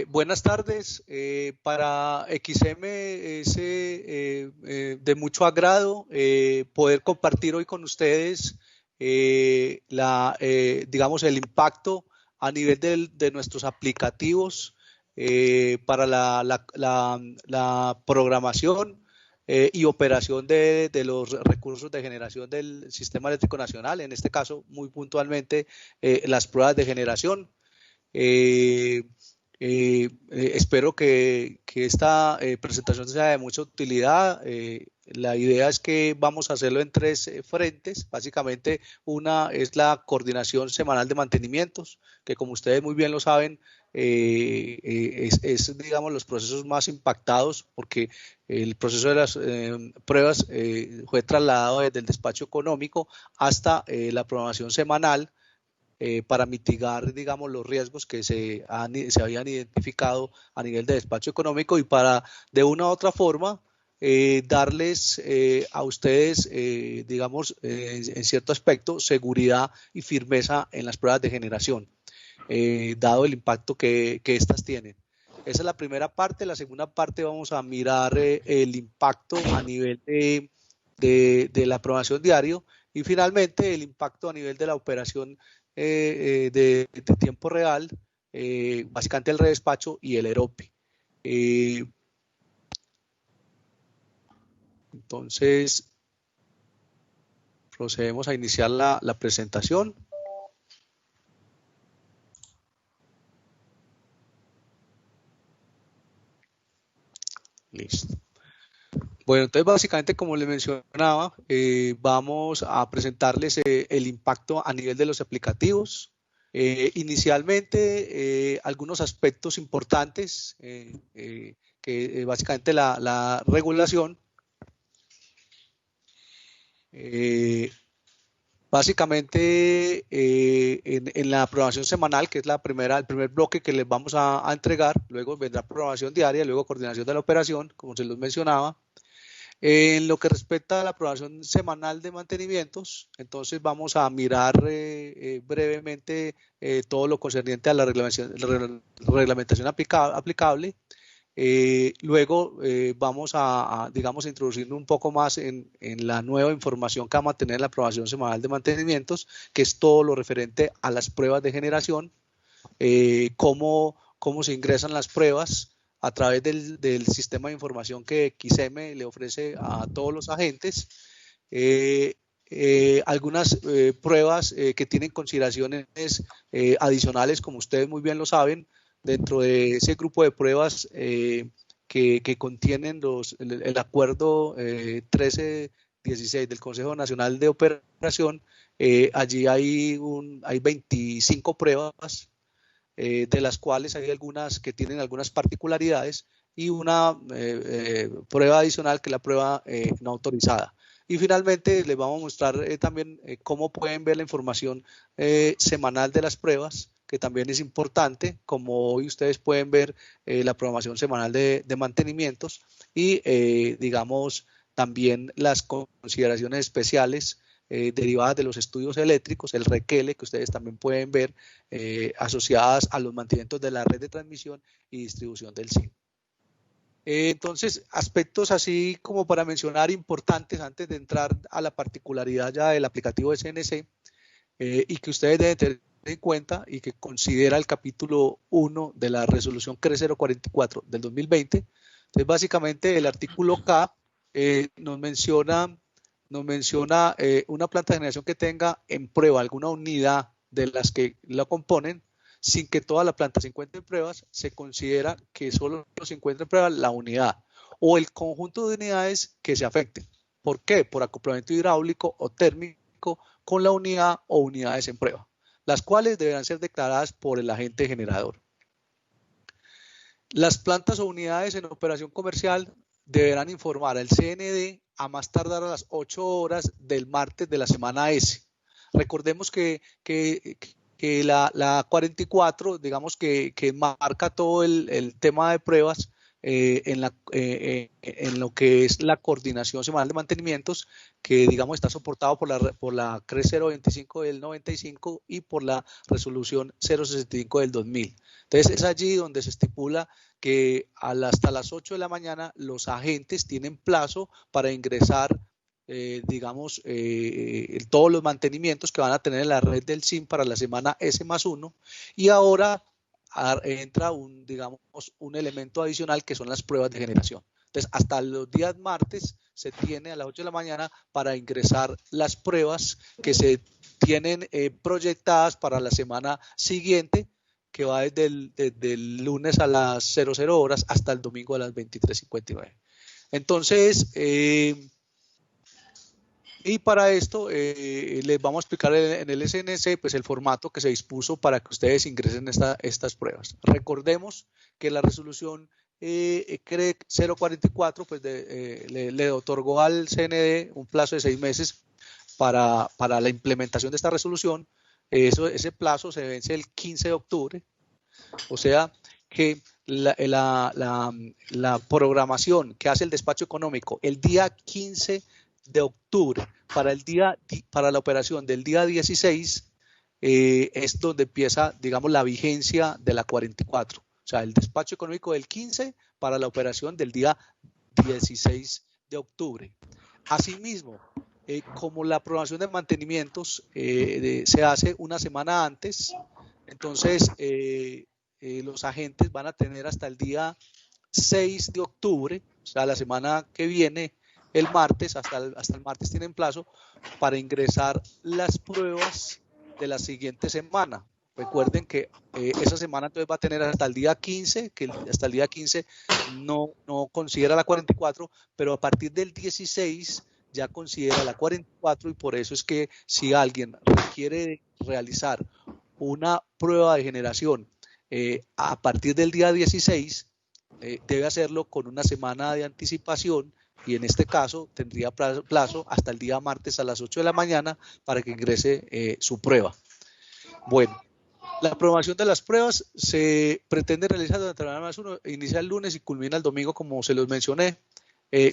Buenas tardes. Para XM es de mucho agrado poder compartir hoy con ustedes digamos, el impacto a nivel de nuestros aplicativos para la programación y operación de los recursos de generación del Sistema Eléctrico Nacional, en este caso muy puntualmente las pruebas de generación. Espero que esta presentación sea de mucha utilidad. La idea es que vamos a hacerlo en tres frentes. Básicamente, una es la coordinación semanal de mantenimientos, que como ustedes muy bien lo saben, digamos, los procesos más impactados porque el proceso de las pruebas fue trasladado desde el despacho económico hasta la programación semanal para mitigar, digamos, los riesgos que se habían identificado a nivel de despacho económico y para, de una u otra forma, darles a ustedes, digamos, en cierto aspecto, seguridad y firmeza en las pruebas de generación, dado el impacto que estas tienen. Esa es la primera parte. La segunda parte vamos a mirar el impacto a nivel de la programación diario y finalmente el impacto a nivel de la operación de tiempo real, básicamente el redespacho y el EROPE. Entonces, procedemos a iniciar la presentación. Listo. Bueno, entonces básicamente como les mencionaba, vamos a presentarles el impacto a nivel de los aplicativos. Inicialmente, algunos aspectos importantes que básicamente la regulación. Básicamente, en la programación semanal, que es el primer bloque que les vamos a entregar, luego vendrá programación diaria, luego coordinación de la operación, como se los mencionaba. En lo que respecta a la programación semanal de mantenimientos, entonces vamos a mirar brevemente todo lo concerniente a la reglamentación aplicable. Luego vamos digamos, introducir un poco más en la nueva información que vamos a tener en la aprobación semanal de mantenimientos, que es todo lo referente a las pruebas de generación, cómo se ingresan las pruebas a través del sistema de información que XM le ofrece a todos los agentes. Algunas pruebas que tienen consideraciones adicionales, como ustedes muy bien lo saben, dentro de ese grupo de pruebas que contienen el acuerdo 1316 del Consejo Nacional de Operación. Allí hay 25 pruebas, de las cuales hay algunas que tienen algunas particularidades y una prueba adicional que es la prueba no autorizada. Y finalmente les vamos a mostrar también cómo pueden ver la información semanal de las pruebas, que también es importante, como hoy ustedes pueden ver la programación semanal de mantenimientos y digamos también las consideraciones especiales derivadas de los estudios eléctricos, el requele, que ustedes también pueden ver asociadas a los mantenimientos de la red de transmisión y distribución del SIM. Entonces, aspectos así como para mencionar importantes antes de entrar a la particularidad ya del aplicativo SNC y que ustedes deben tener en cuenta y que considera el capítulo 1 de la resolución CRE 044 del 2020. Entonces, básicamente el artículo K nos menciona una planta de generación que tenga en prueba alguna unidad de las que la componen, sin que toda la planta se encuentre en pruebas, se considera que solo se encuentra en prueba la unidad o el conjunto de unidades que se afecten. ¿Por qué? Por acoplamiento hidráulico o térmico con la unidad o unidades en prueba, las cuales deberán ser declaradas por el agente generador. Las plantas o unidades en operación comercial deberán informar al CND a más tardar a las 8 horas del martes de la semana S. Recordemos que la 44, digamos que marca todo el tema de pruebas, en lo que es la coordinación semanal de mantenimientos, que digamos está soportado por la CRE 025 del 95 y por la resolución 065 del 2000. Entonces es allí donde se estipula que hasta las 8 de la mañana los agentes tienen plazo para ingresar digamos, todos los mantenimientos que van a tener en la red del SIM para la semana S+1, y ahora entra digamos, un elemento adicional que son las pruebas de generación. Entonces, hasta los días martes se tiene a las 8 de la mañana para ingresar las pruebas que se tienen proyectadas para la semana siguiente, que va desde el lunes a las 00 horas hasta el domingo a las 23:59. Entonces, y para esto les vamos a explicar en el SNC pues, el formato que se dispuso para que ustedes ingresen estas pruebas. Recordemos que la resolución CRE 044 pues, le otorgó al CND un plazo de 6 meses para la implementación de esta resolución. Ese plazo se vence el 15 de octubre, o sea que la programación que hace el despacho económico el día 15 de octubre para la operación del día 16 es donde empieza, digamos, la vigencia de la 44. O sea, el despacho económico del 15 para la operación del día 16 de octubre. Asimismo, como la programación de mantenimientos se hace una semana antes, entonces los agentes van a tener hasta el día 6 de octubre, o sea, la semana que viene, el martes, hasta el martes tienen plazo para ingresar las pruebas de la siguiente semana. Recuerden que esa semana entonces va a tener hasta el día 15, que hasta el día 15 no considera la 44, pero a partir del 16 ya considera la 44, y por eso es que si alguien requiere realizar una prueba de generación a partir del día 16, debe hacerlo con una semana de anticipación, y en este caso tendría plazo hasta el día martes a las 8 de la mañana para que ingrese su prueba. Bueno, la aprobación de las pruebas se pretende realizar durante la semana +1, inicia el lunes y culmina el domingo, como se los mencioné,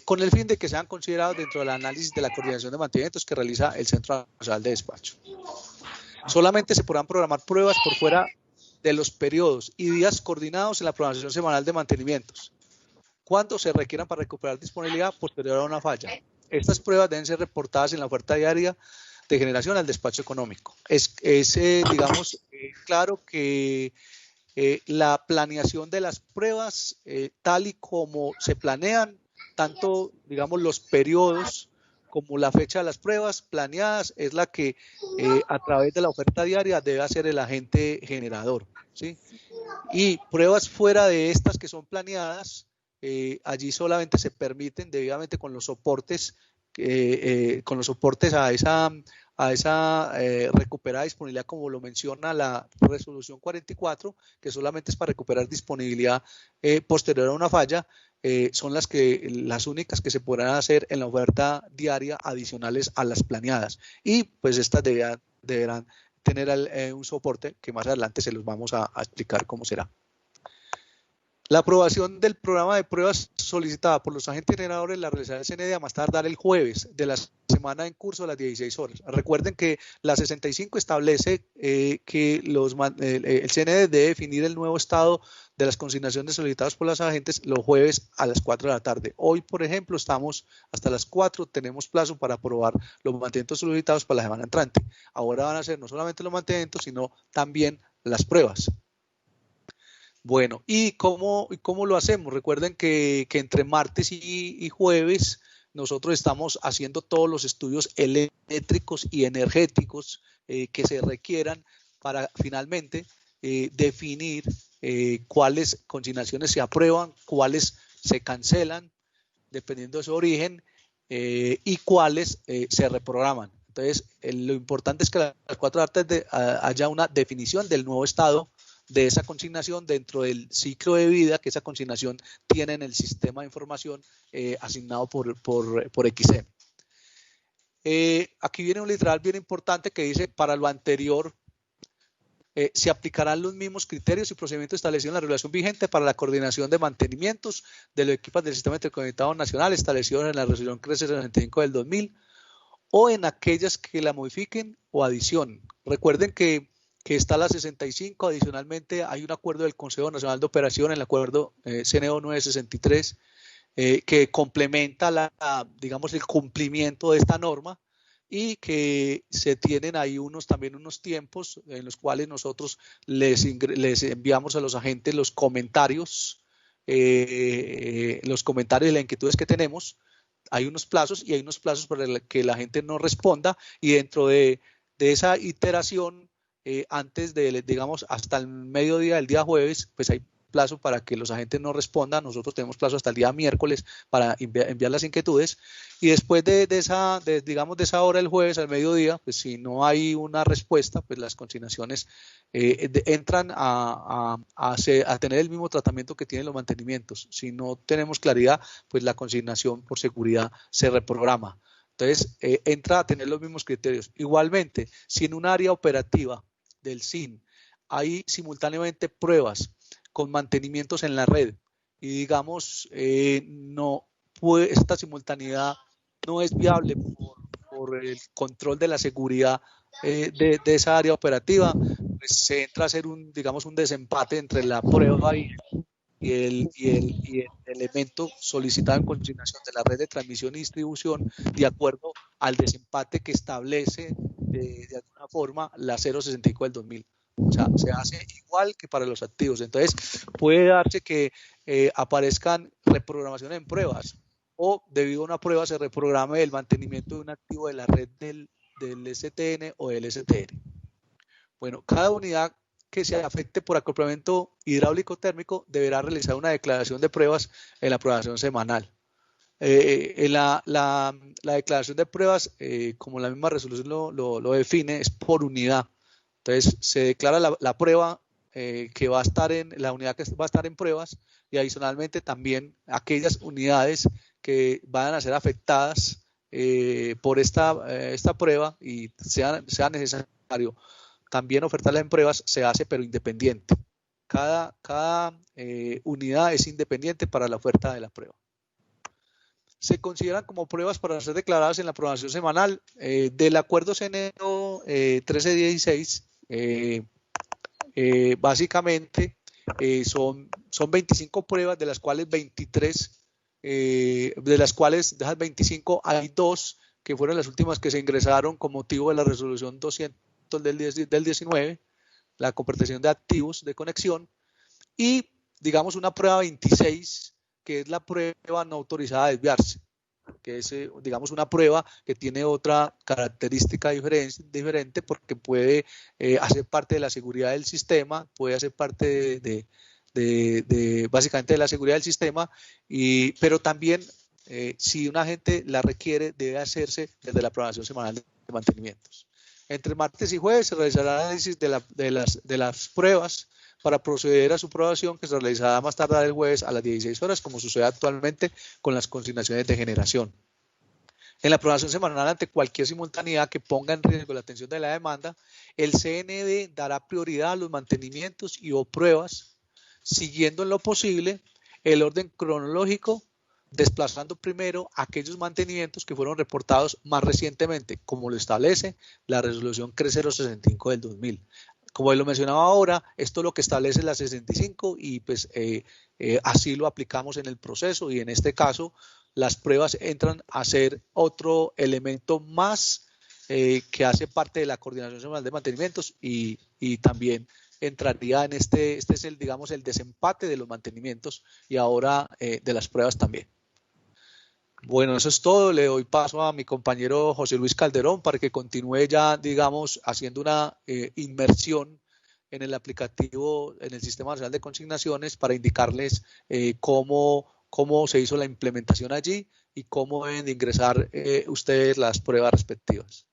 con el fin de que sean considerados dentro del análisis de la coordinación de mantenimientos que realiza el Centro Nacional de Despacho. Solamente se podrán programar pruebas por fuera de los periodos y días coordinados en la programación semanal de mantenimientos, cuando se requieran para recuperar disponibilidad posterior a una falla. Estas pruebas deben ser reportadas en la oferta diaria de generación al despacho económico. Digamos, claro que la planeación de las pruebas, tal y como se planean, tanto, digamos, los periodos como la fecha de las pruebas planeadas, es la que a través de la oferta diaria debe hacer el agente generador, ¿sí? Y pruebas fuera de estas que son planeadas, allí solamente se permiten debidamente con los soportes a esa recuperada disponibilidad, como lo menciona la resolución 44, que solamente es para recuperar disponibilidad posterior a una falla. Son las únicas que se podrán hacer en la oferta diaria adicionales a las planeadas, y pues estas deberán tener un soporte que más adelante se los vamos a explicar cómo será. La aprobación del programa de pruebas solicitada por los agentes generadores la realizará el CND a más tardar el jueves de la semana en curso a las 16 horas. Recuerden que la 65 establece que el CND debe definir el nuevo estado de las consignaciones solicitadas por los agentes los jueves a las 4 de la tarde. Hoy, por ejemplo, estamos hasta las 4, tenemos plazo para aprobar los mantenimientos solicitados para la semana entrante. Ahora van a ser no solamente los mantenimientos, sino también las pruebas. Bueno, ¿y cómo lo hacemos? Recuerden que entre martes y jueves nosotros estamos haciendo todos los estudios eléctricos y energéticos que se requieran para finalmente definir cuáles consignaciones se aprueban, cuáles se cancelan, dependiendo de su origen, y cuáles se reprograman. Entonces, lo importante es que a las 4 de la tarde haya una definición del nuevo estado de esa consignación dentro del ciclo de vida que esa consignación tiene en el sistema de información asignado por XM. Aquí viene un literal bien importante que dice: para lo anterior se aplicarán los mismos criterios y procedimientos establecidos en la regulación vigente para la coordinación de mantenimientos de los equipos del Sistema Interconectado Nacional establecidos en la resolución 365 del 2000 o en aquellas que la modifiquen o adicionen. Recuerden que está la 65, adicionalmente hay un acuerdo del Consejo Nacional de Operación, el acuerdo CNO 963, que complementa digamos, el cumplimiento de esta norma y que se tienen ahí también unos tiempos en los cuales nosotros les enviamos a los agentes los comentarios y las inquietudes que tenemos. Hay unos plazos y hay unos plazos para que la gente no responda, y dentro de esa iteración, antes de, digamos, hasta el mediodía del día jueves, pues hay plazo para que los agentes no respondan. Nosotros tenemos plazo hasta el día miércoles para enviar las inquietudes, y después digamos, de esa hora el jueves al mediodía, pues si no hay una respuesta, pues las consignaciones entran a tener el mismo tratamiento que tienen los mantenimientos. Si no tenemos claridad, pues la consignación por seguridad se reprograma. Entonces, entra a tener los mismos criterios. Igualmente, si en un área operativa del SIN hay simultáneamente pruebas con mantenimientos en la red y, digamos, esta simultaneidad no es viable por el control de la seguridad de esa área operativa, pues se entra a hacer digamos, un desempate entre la prueba y el elemento solicitado en consignación de la red de transmisión y distribución, de acuerdo al desempate que establece de alguna forma la 065 del 2000. O sea, se hace igual que para los activos. Entonces, puede darse que aparezcan reprogramaciones en pruebas, o debido a una prueba se reprograme el mantenimiento de un activo de la red del STN o del STN. Bueno, cada unidad que se afecte por acoplamiento hidráulico térmico deberá realizar una declaración de pruebas en la aprobación semanal. En la declaración de pruebas, como la misma resolución lo define, es por unidad. Entonces, se declara la prueba que va a estar la unidad que va a estar en pruebas, y adicionalmente también aquellas unidades que van a ser afectadas por esta prueba y sea necesario también ofertarlas en pruebas, se hace pero independiente. Cada unidad es independiente para la oferta de la prueba. Se consideran como pruebas para ser declaradas en la aprobación semanal del acuerdo CNO 1316. Básicamente son 25 pruebas, de las cuales 23, de las cuales de esas 25 hay 2 que fueron las últimas que se ingresaron con motivo de la resolución 200 del 19, la compartición de activos de conexión, y digamos una prueba 26, que es la prueba no autorizada a desviarse, que es, digamos, una prueba que tiene otra característica diferente, porque puede hacer parte de la seguridad del sistema, puede hacer parte básicamente de la seguridad del sistema, pero también si un agente la requiere, debe hacerse desde la aprobación semanal de mantenimientos. Entre martes y jueves se realizará análisis de las pruebas para proceder a su aprobación, que se realizará más tardar el jueves a las 16 horas, como sucede actualmente con las consignaciones de generación. En la aprobación semanal, ante cualquier simultaneidad que ponga en riesgo la atención de la demanda, el CND dará prioridad a los mantenimientos y o pruebas, siguiendo en lo posible el orden cronológico, desplazando primero aquellos mantenimientos que fueron reportados más recientemente, como lo establece la resolución 3065 del 2000. Como lo mencionaba ahora, esto es lo que establece la 65, y pues así lo aplicamos en el proceso, y en este caso las pruebas entran a ser otro elemento más que hace parte de la coordinación semanal de mantenimientos, y también entraría en este es digamos, el desempate de los mantenimientos y ahora de las pruebas también. Bueno, eso es todo. Le doy paso a mi compañero José Luis Calderón para que continúe ya, digamos, haciendo una inmersión en el aplicativo, en el Sistema Nacional de Consignaciones, para indicarles cómo se hizo la implementación allí y cómo deben de ingresar ustedes las pruebas respectivas.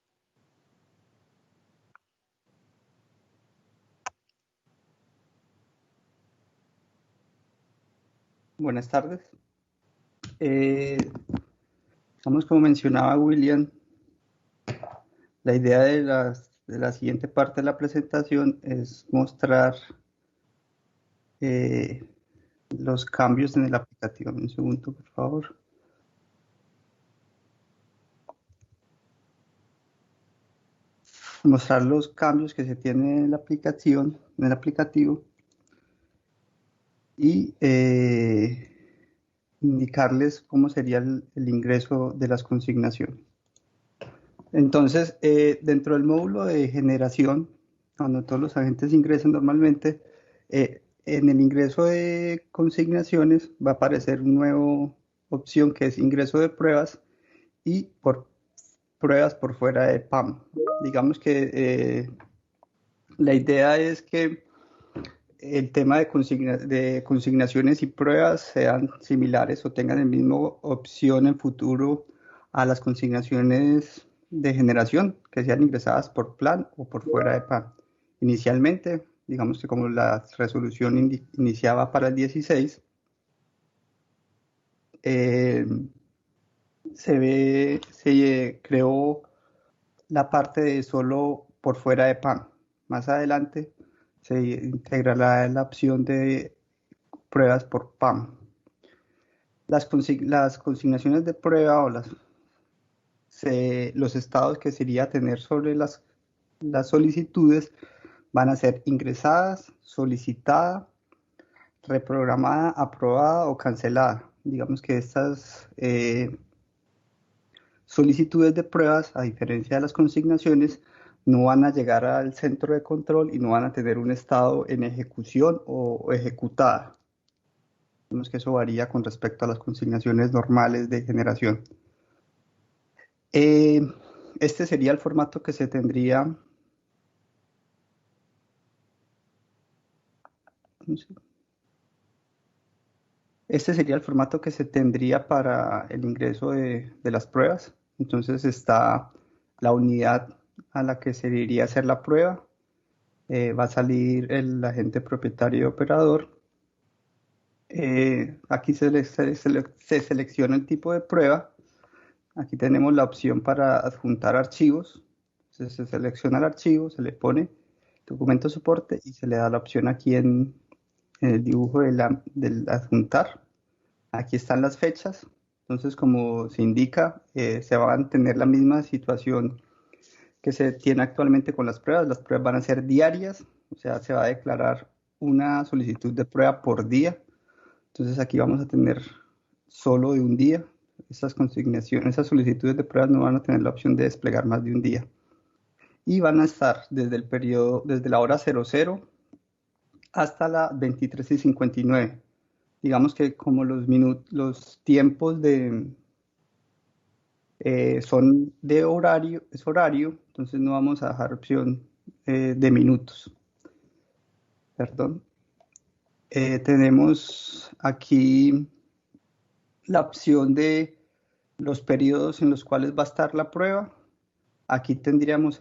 Buenas tardes. Como mencionaba William, la idea de las la siguiente parte de la presentación es mostrar los cambios en el aplicativo. Un segundo, por favor. Mostrar los cambios que se tienen en la aplicación, en el aplicativo, y indicarles cómo sería el ingreso de las consignaciones. Entonces, dentro del módulo de generación, cuando todos los agentes ingresan normalmente, en el ingreso de consignaciones va a aparecer una nueva opción que es ingreso de pruebas y por pruebas por fuera de PAM. Digamos que la idea es que el tema de consignaciones y pruebas sean similares o tengan la misma opción en futuro a las consignaciones de generación que sean ingresadas por plan o por fuera de plan. Inicialmente, digamos que como la resolución iniciaba para el 16, se creó la parte de solo por fuera de PAN. Más adelante se integrará la opción de pruebas por PAM. Las consignaciones de prueba o los estados que sería tener sobre las solicitudes van a ser ingresadas, solicitada, reprogramada, aprobada o cancelada. Digamos que estas solicitudes de pruebas, a diferencia de las consignaciones, no van a llegar al centro de control y no van a tener un estado en ejecución o ejecutada. Vemos que eso varía con respecto a las consignaciones normales de generación. Este sería el formato que se tendría. Este sería el formato que se tendría para el ingreso de las pruebas. Entonces está la unidad a la que se iría a hacer la prueba. Va a salir el agente propietario y operador. Aquí se selecciona el tipo de prueba. Aquí tenemos la opción para adjuntar archivos. Entonces se selecciona el archivo, se le pone documento soporte y se le da la opción aquí en el dibujo del adjuntar. Aquí están las fechas. Entonces, como se indica, se va a mantener la misma situación que se tiene actualmente con las pruebas. Las pruebas van a ser diarias, o sea, se va a declarar una solicitud de prueba por día. Entonces aquí vamos a tener solo de un día. Esas consignaciones, esas solicitudes de pruebas no van a tener la opción de desplegar más de un día. Y van a estar desde el periodo, desde la hora 00 hasta la 23:59. Digamos que como los tiempos son de horario, es horario, entonces no vamos a dejar opción de minutos. Perdón. Tenemos aquí la opción de los periodos en los cuales va a estar la prueba. Aquí tendríamos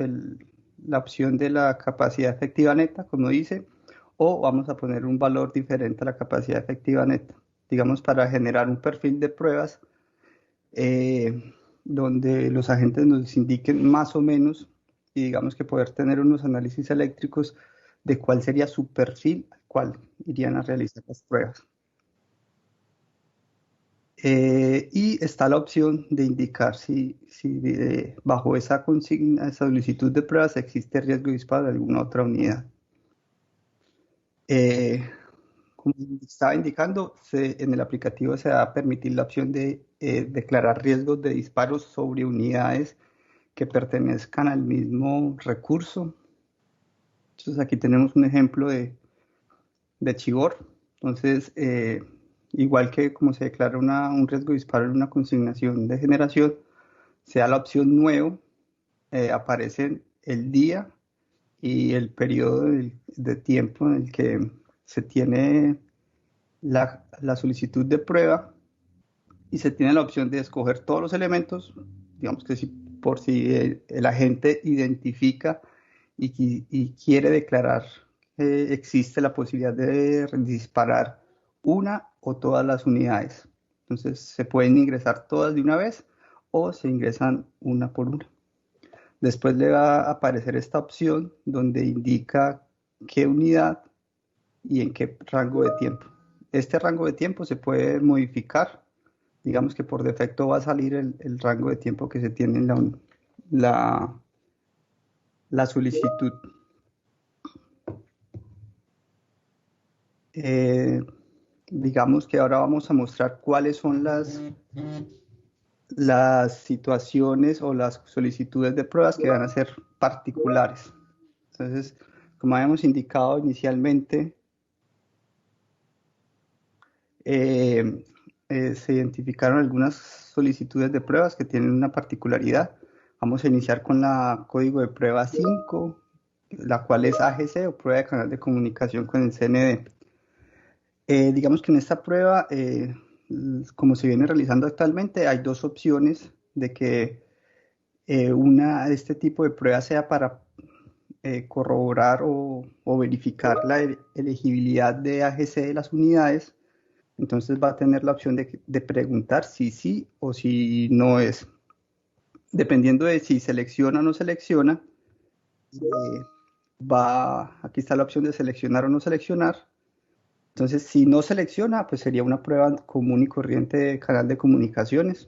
la opción de la capacidad efectiva neta, como dice, o vamos a poner un valor diferente a la capacidad efectiva neta. Digamos, para generar un perfil de pruebas donde los agentes nos indiquen más o menos y digamos que poder tener unos análisis eléctricos de cuál sería su perfil al cual irían a realizar las pruebas. Y está la opción de indicar si bajo esa consigna, esa solicitud de pruebas existe riesgo de disparo de alguna otra unidad. Como estaba indicando, en el aplicativo se va a permitir la opción de declarar riesgos de disparos sobre unidades que pertenezcan al mismo recurso. Entonces aquí tenemos un ejemplo de Chivor. Entonces, igual que como se declara un riesgo de disparo en una consignación de generación, sea la opción nuevo, aparecen el día y el periodo de tiempo en el que se tiene la solicitud de prueba y se tiene la opción de escoger todos los elementos, digamos que por si el agente identifica y quiere declarar que existe la posibilidad de disparar una o todas las unidades. Entonces se pueden ingresar todas de una vez o se ingresan una por una. Después le va a aparecer esta opción donde indica qué unidad y en qué rango de tiempo. Este rango de tiempo se puede modificar. Digamos que por defecto va a salir el rango de tiempo que se tiene en la solicitud. Digamos que ahora vamos a mostrar cuáles son las situaciones o las solicitudes de pruebas que van a ser particulares. Entonces, como habíamos indicado inicialmente, se identificaron algunas solicitudes de pruebas que tienen una particularidad. Vamos a iniciar con la código de prueba 5, la cual es AGC o prueba de canal de comunicación con el CND. Digamos que en esta prueba, como se viene realizando actualmente, hay dos opciones de que una de este tipo de prueba sea para corroborar o verificar la elegibilidad de AGC de las unidades. Entonces va a tener la opción de preguntar si sí o si no es. Dependiendo de si selecciona o no selecciona, aquí está la opción de seleccionar o no seleccionar. Entonces, si no selecciona, pues sería una prueba común y corriente de canal de comunicaciones.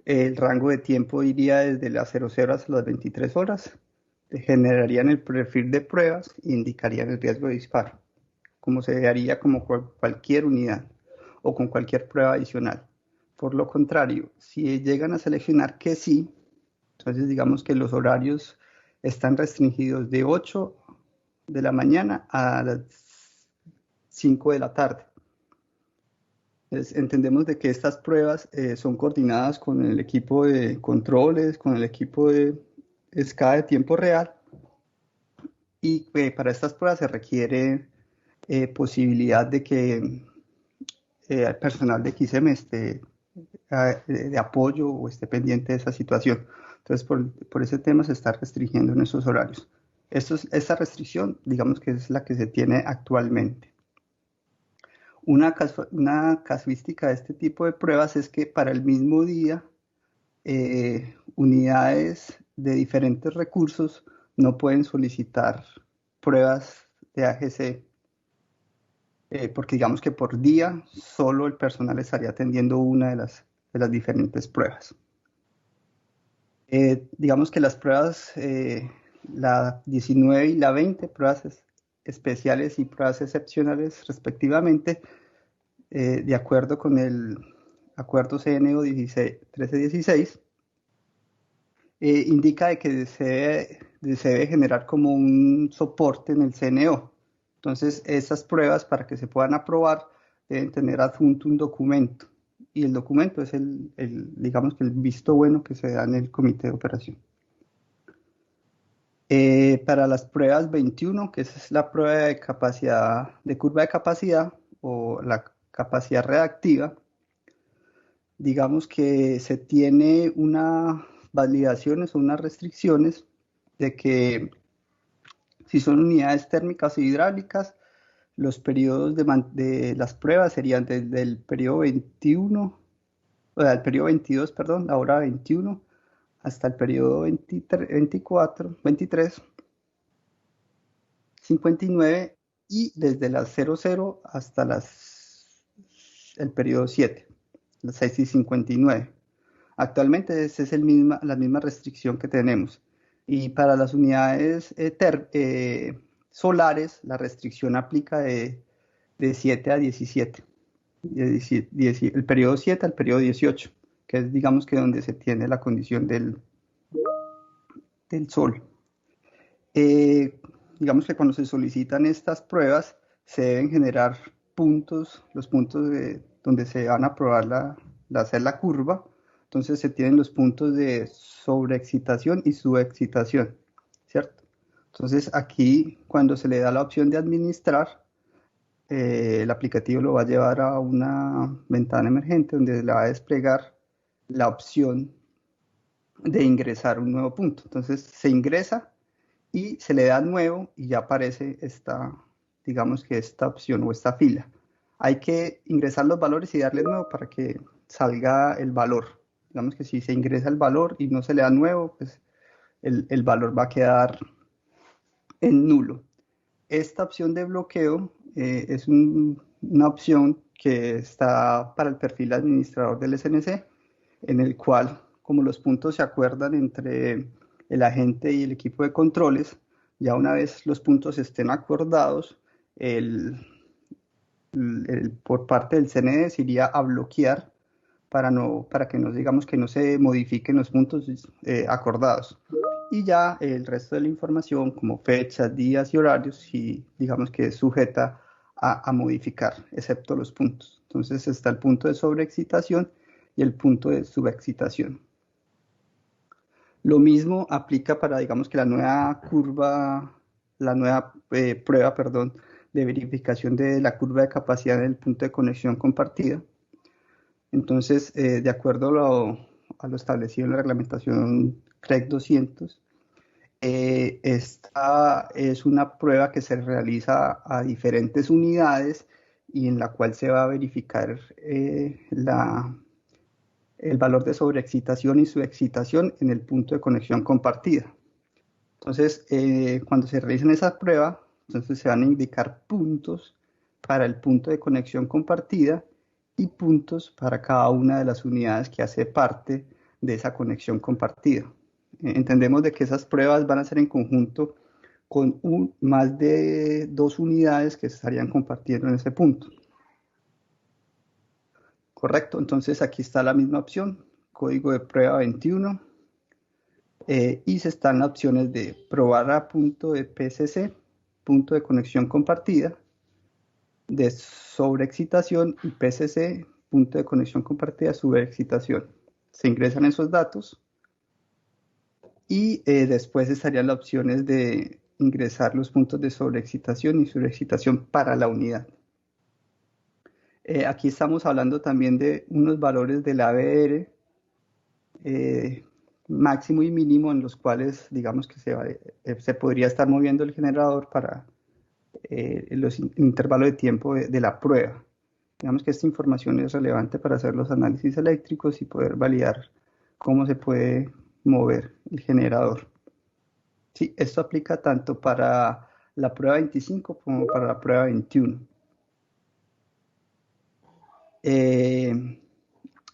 El rango de tiempo iría desde las 00 hasta las 23 horas. Generarían el perfil de pruebas e indicarían el riesgo de disparo, como se haría como cualquier unidad o con cualquier prueba adicional. Por lo contrario, si llegan a seleccionar que sí, entonces digamos que los horarios están restringidos de 8 de la mañana a las 5 de la tarde. Entonces, entendemos de que estas pruebas son coordinadas con el equipo de controles, con el equipo de escala de tiempo real, y para estas pruebas se requiere posibilidad de que el personal de XM esté de apoyo o esté pendiente de esa situación. Entonces, por ese tema se está restringiendo en esos horarios. Esta restricción, digamos que es la que se tiene actualmente. Una casuística de este tipo de pruebas es que para el mismo día, unidades de diferentes recursos no pueden solicitar pruebas de AGC, porque digamos que por día solo el personal estaría atendiendo una de las diferentes pruebas. Digamos que las pruebas, la 19 y la 20, pruebas especiales y pruebas excepcionales respectivamente, de acuerdo con el acuerdo CNO 1316, indica de que se debe generar como un soporte en el CNO. Entonces, esas pruebas, para que se puedan aprobar, deben tener adjunto un documento. Y el documento es digamos que el visto bueno que se da en el comité de operación. Para las pruebas 21, que es la prueba de capacidad, de curva de capacidad o la capacidad reactiva, digamos que se tiene unas validaciones o unas restricciones de que si son unidades térmicas o hidráulicas, los periodos de las pruebas serían desde el periodo 21, o sea, el periodo 22, perdón, la hora 21, hasta el periodo 23, 59, y desde las 00 hasta el periodo 7, las 6:59. Actualmente esa es la misma restricción que tenemos. Y para las unidades solares, la restricción aplica de 7 a 17. El periodo 7 al periodo 18, que es, digamos, que donde se tiene la condición del sol. Digamos que cuando se solicitan estas pruebas, se deben generar puntos, los puntos donde se van a probar hacer la curva. Entonces se tienen los puntos de sobreexcitación y subexcitación, ¿cierto? Entonces aquí, cuando se le da la opción de administrar, el aplicativo lo va a llevar a una ventana emergente donde le va a desplegar la opción de ingresar un nuevo punto. Entonces se ingresa y se le da nuevo y ya aparece digamos que esta opción o esta fila. Hay que ingresar los valores y darle nuevo para que salga el valor. Digamos que si se ingresa el valor y no se le da nuevo, pues el valor va a quedar en nulo. Esta opción de bloqueo es una opción que está para el perfil administrador del SNC, en el cual, como los puntos se acuerdan entre el agente y el equipo de controles, ya una vez los puntos estén acordados, por parte del CNE se iría a bloquear para que nos digamos que no se modifiquen los puntos acordados. Y ya el resto de la información, como fechas, días y horarios, sí, digamos que es sujeta a modificar, excepto los puntos. Entonces está el punto de sobreexcitación y el punto de subexcitación. Lo mismo aplica para, digamos que la nueva prueba, perdón, de verificación de la curva de capacidad del punto de conexión compartida. Entonces, de acuerdo a lo establecido en la reglamentación CREC 200, esta es una prueba que se realiza a diferentes unidades y en la cual se va a verificar el valor de sobreexcitación y subexcitación en el punto de conexión compartida. Entonces, cuando se realizan esa prueba, entonces se van a indicar puntos para el punto de conexión compartida y puntos para cada una de las unidades que hace parte de esa conexión compartida. Entendemos de que esas pruebas van a ser en conjunto con más de 2 unidades que se estarían compartiendo en ese punto. Correcto, entonces aquí está la misma opción, código de prueba 21, y se están las opciones de probar a punto de PCC, punto de conexión compartida, de sobreexcitación y PCC, punto de conexión compartida, subexcitación. Se ingresan esos datos y después estarían las opciones de ingresar los puntos de sobreexcitación y subexcitación para la unidad. Aquí estamos hablando también de unos valores del ABR máximo y mínimo en los cuales digamos que se podría estar moviendo el generador para el intervalo de tiempo de la prueba. Digamos que esta información es relevante para hacer los análisis eléctricos y poder validar cómo se puede mover el generador. Sí, esto aplica tanto para la prueba 25 como para la prueba 21.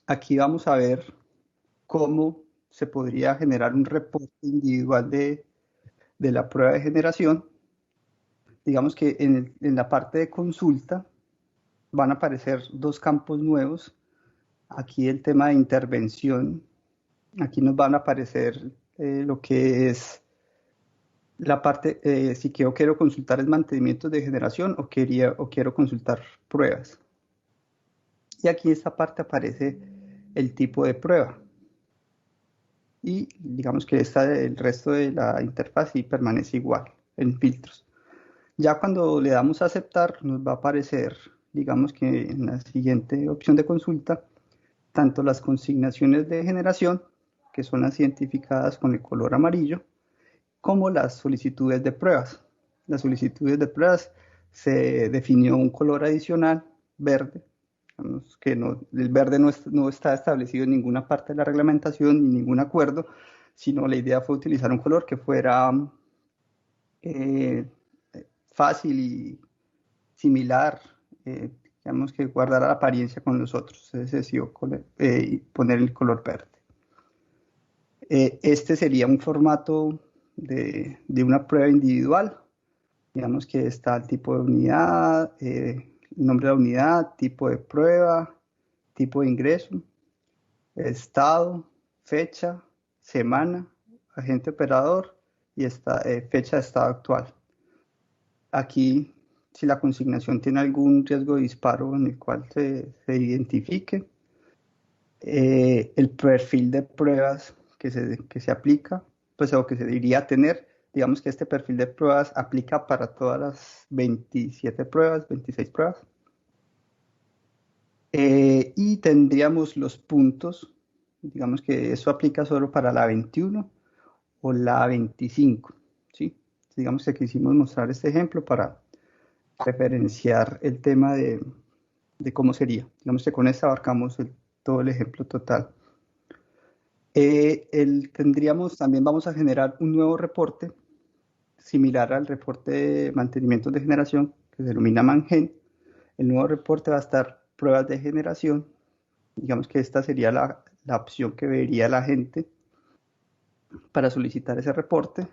Aquí vamos a ver cómo se podría generar un reporte individual de la prueba de generación. Digamos que en la parte de consulta van a aparecer 2 campos nuevos. Aquí el tema de intervención. Aquí nos van a aparecer lo que es la parte, si quiero consultar el mantenimiento de generación o quiero consultar pruebas. Y aquí esta parte aparece el tipo de prueba. Y digamos que el resto de la interfaz sí permanece igual en filtros. Ya cuando le damos a aceptar, nos va a aparecer, digamos que en la siguiente opción de consulta, tanto las consignaciones de generación, que son las identificadas con el color amarillo, como las solicitudes de pruebas. Las solicitudes de pruebas se definió un color adicional, verde, que el verde no está establecido en ninguna parte de la reglamentación ni ningún acuerdo, sino la idea fue utilizar un color que fuera fácil y similar, digamos que guardara la apariencia con los otros. Se decidió poner el color verde. Este sería un formato de una prueba individual. Digamos que está el tipo de unidad, nombre de la unidad, tipo de prueba, tipo de ingreso, estado, fecha, semana, agente operador y fecha de estado actual. Aquí, si la consignación tiene algún riesgo de disparo en el cual se identifique, el perfil de pruebas que se aplica, pues o que se debería tener. Digamos que este perfil de pruebas aplica para todas las 27 pruebas, 26 pruebas. Y tendríamos los puntos, digamos que eso aplica solo para la 21 o la 25, ¿sí? Digamos que quisimos mostrar este ejemplo para referenciar el tema de cómo sería. Digamos que con esta abarcamos todo el ejemplo total. También vamos a generar un nuevo reporte similar al reporte de mantenimiento de generación que se denomina MANGEN. El nuevo reporte va a estar pruebas de generación. Digamos que esta sería la opción que vería la gente para solicitar ese reporte.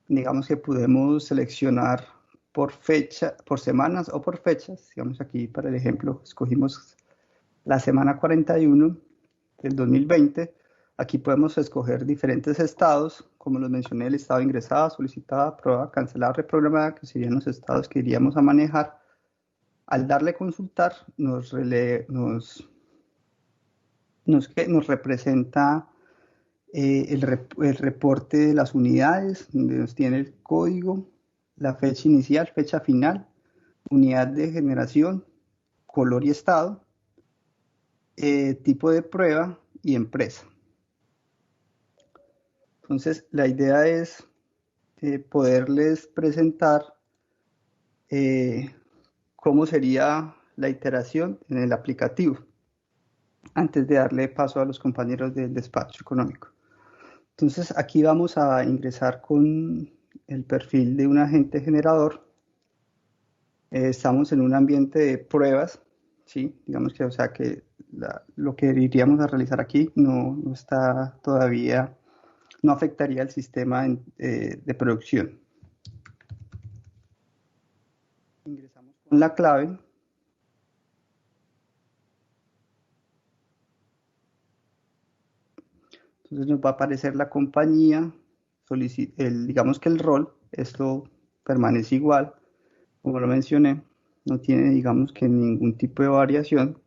Digamos que podemos seleccionar por fecha, por semanas o por fechas. Digamos aquí para el ejemplo escogimos la semana 41 del 2020. Aquí podemos escoger diferentes estados, como los mencioné, el estado ingresada, solicitada, aprobada, cancelada, reprogramada, que serían los estados que iríamos a manejar. Al darle consultar, nos representa el reporte de las unidades, donde nos tiene el código, la fecha inicial, fecha final, unidad de generación, color y estado, tipo de prueba y empresa. Entonces, la idea es poderles presentar cómo sería la iteración en el aplicativo, antes de darle paso a los compañeros del despacho económico. Entonces, aquí vamos a ingresar con el perfil de un agente generador. Estamos en un ambiente de pruebas, ¿sí? Digamos que, o sea, que lo que iríamos a realizar aquí no está todavía, no afectaría el sistema de producción. Ingresamos con la clave. Entonces nos va a aparecer la compañía, digamos que el rol, esto permanece igual, como lo mencioné, no tiene, digamos que ningún tipo de variación.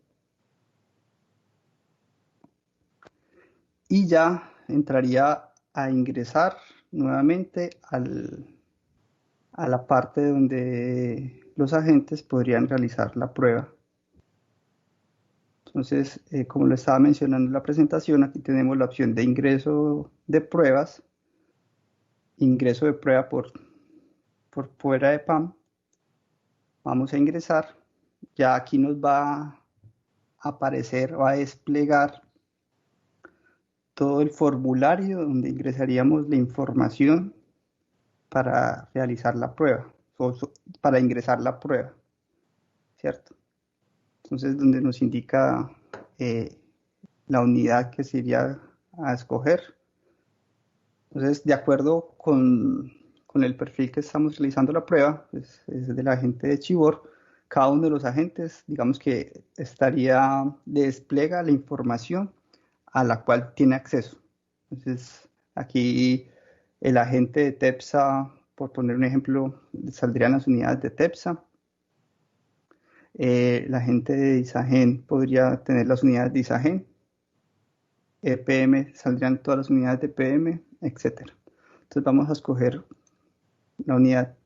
Y ya entraría a ingresar nuevamente a la parte donde los agentes podrían realizar la prueba. Entonces, como lo estaba mencionando en la presentación, aquí tenemos la opción de ingreso de pruebas, ingreso de prueba por fuera de PAM. Vamos a ingresar. Ya aquí nos va a aparecer, va a desplegar todo el formulario donde ingresaríamos la información para realizar la prueba, o para ingresar la prueba, ¿cierto? Entonces, donde nos indica la unidad que se iría a escoger. Entonces, de acuerdo con el perfil que estamos realizando la prueba, pues, es del agente de Chivor, cada uno de los agentes, digamos que desplega la información a la cual tiene acceso. Entonces, aquí el agente de TEPSA, por poner un ejemplo, saldrían las unidades de TEPSA. La gente de ISAGEN podría tener las unidades de ISAGEN. EPM saldrían todas las unidades de PM, etc. Entonces vamos a escoger la unidad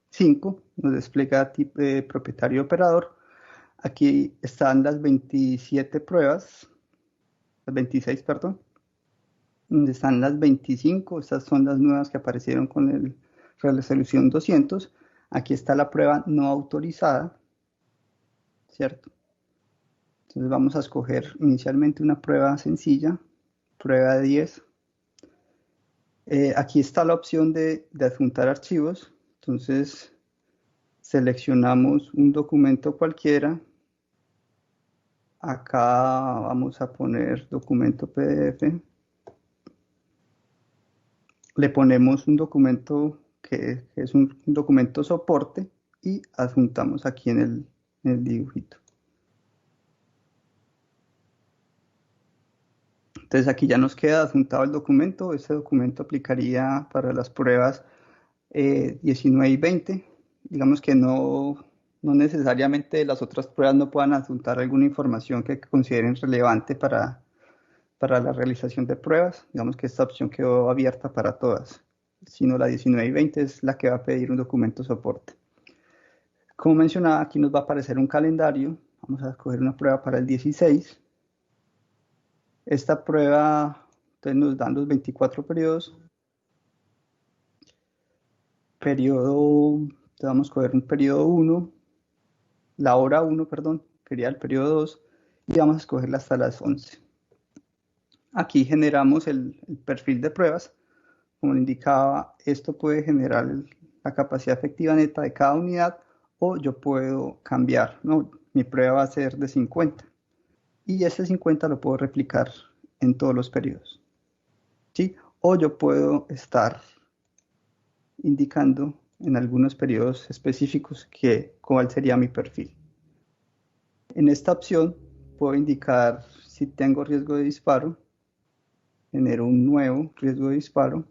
5, nos despliega tipo de propietario operador. Aquí están las 27 pruebas, las 26, perdón. Donde están las 25, estas son las nuevas que aparecieron con la resolución 200. Aquí está la prueba no autorizada, ¿cierto? Entonces vamos a escoger inicialmente una prueba sencilla, prueba 10. Aquí está la opción de adjuntar archivos. Entonces seleccionamos un documento cualquiera. Acá vamos a poner documento PDF. Le ponemos un documento que es un documento soporte y adjuntamos aquí en el dibujito. Entonces aquí ya nos queda adjuntado el documento. Este documento aplicaría para las pruebas 19 y 20. Digamos que no necesariamente las otras pruebas no puedan adjuntar alguna información que consideren relevante para la realización de pruebas. Digamos que esta opción quedó abierta para todas, sino la 19 y 20 es la que va a pedir un documento soporte. Como mencionaba, aquí nos va a aparecer un calendario. Vamos a escoger una prueba para el 16. Esta prueba, entonces, nos dan los 24 periodos. Vamos a escoger un periodo 1, la hora 1, perdón, sería el periodo 2, y vamos a escogerla hasta las 11. aquí generamos el perfil de pruebas. Como le indicaba, esto puede generar la capacidad efectiva neta de cada unidad, o yo puedo cambiar, ¿no? Mi prueba va a ser de 50 y ese 50 lo puedo replicar en todos los periodos, ¿sí? O yo puedo estar indicando en algunos periodos específicos cuál sería mi perfil. En esta opción puedo indicar si tengo riesgo de disparo, genero un nuevo riesgo de disparo.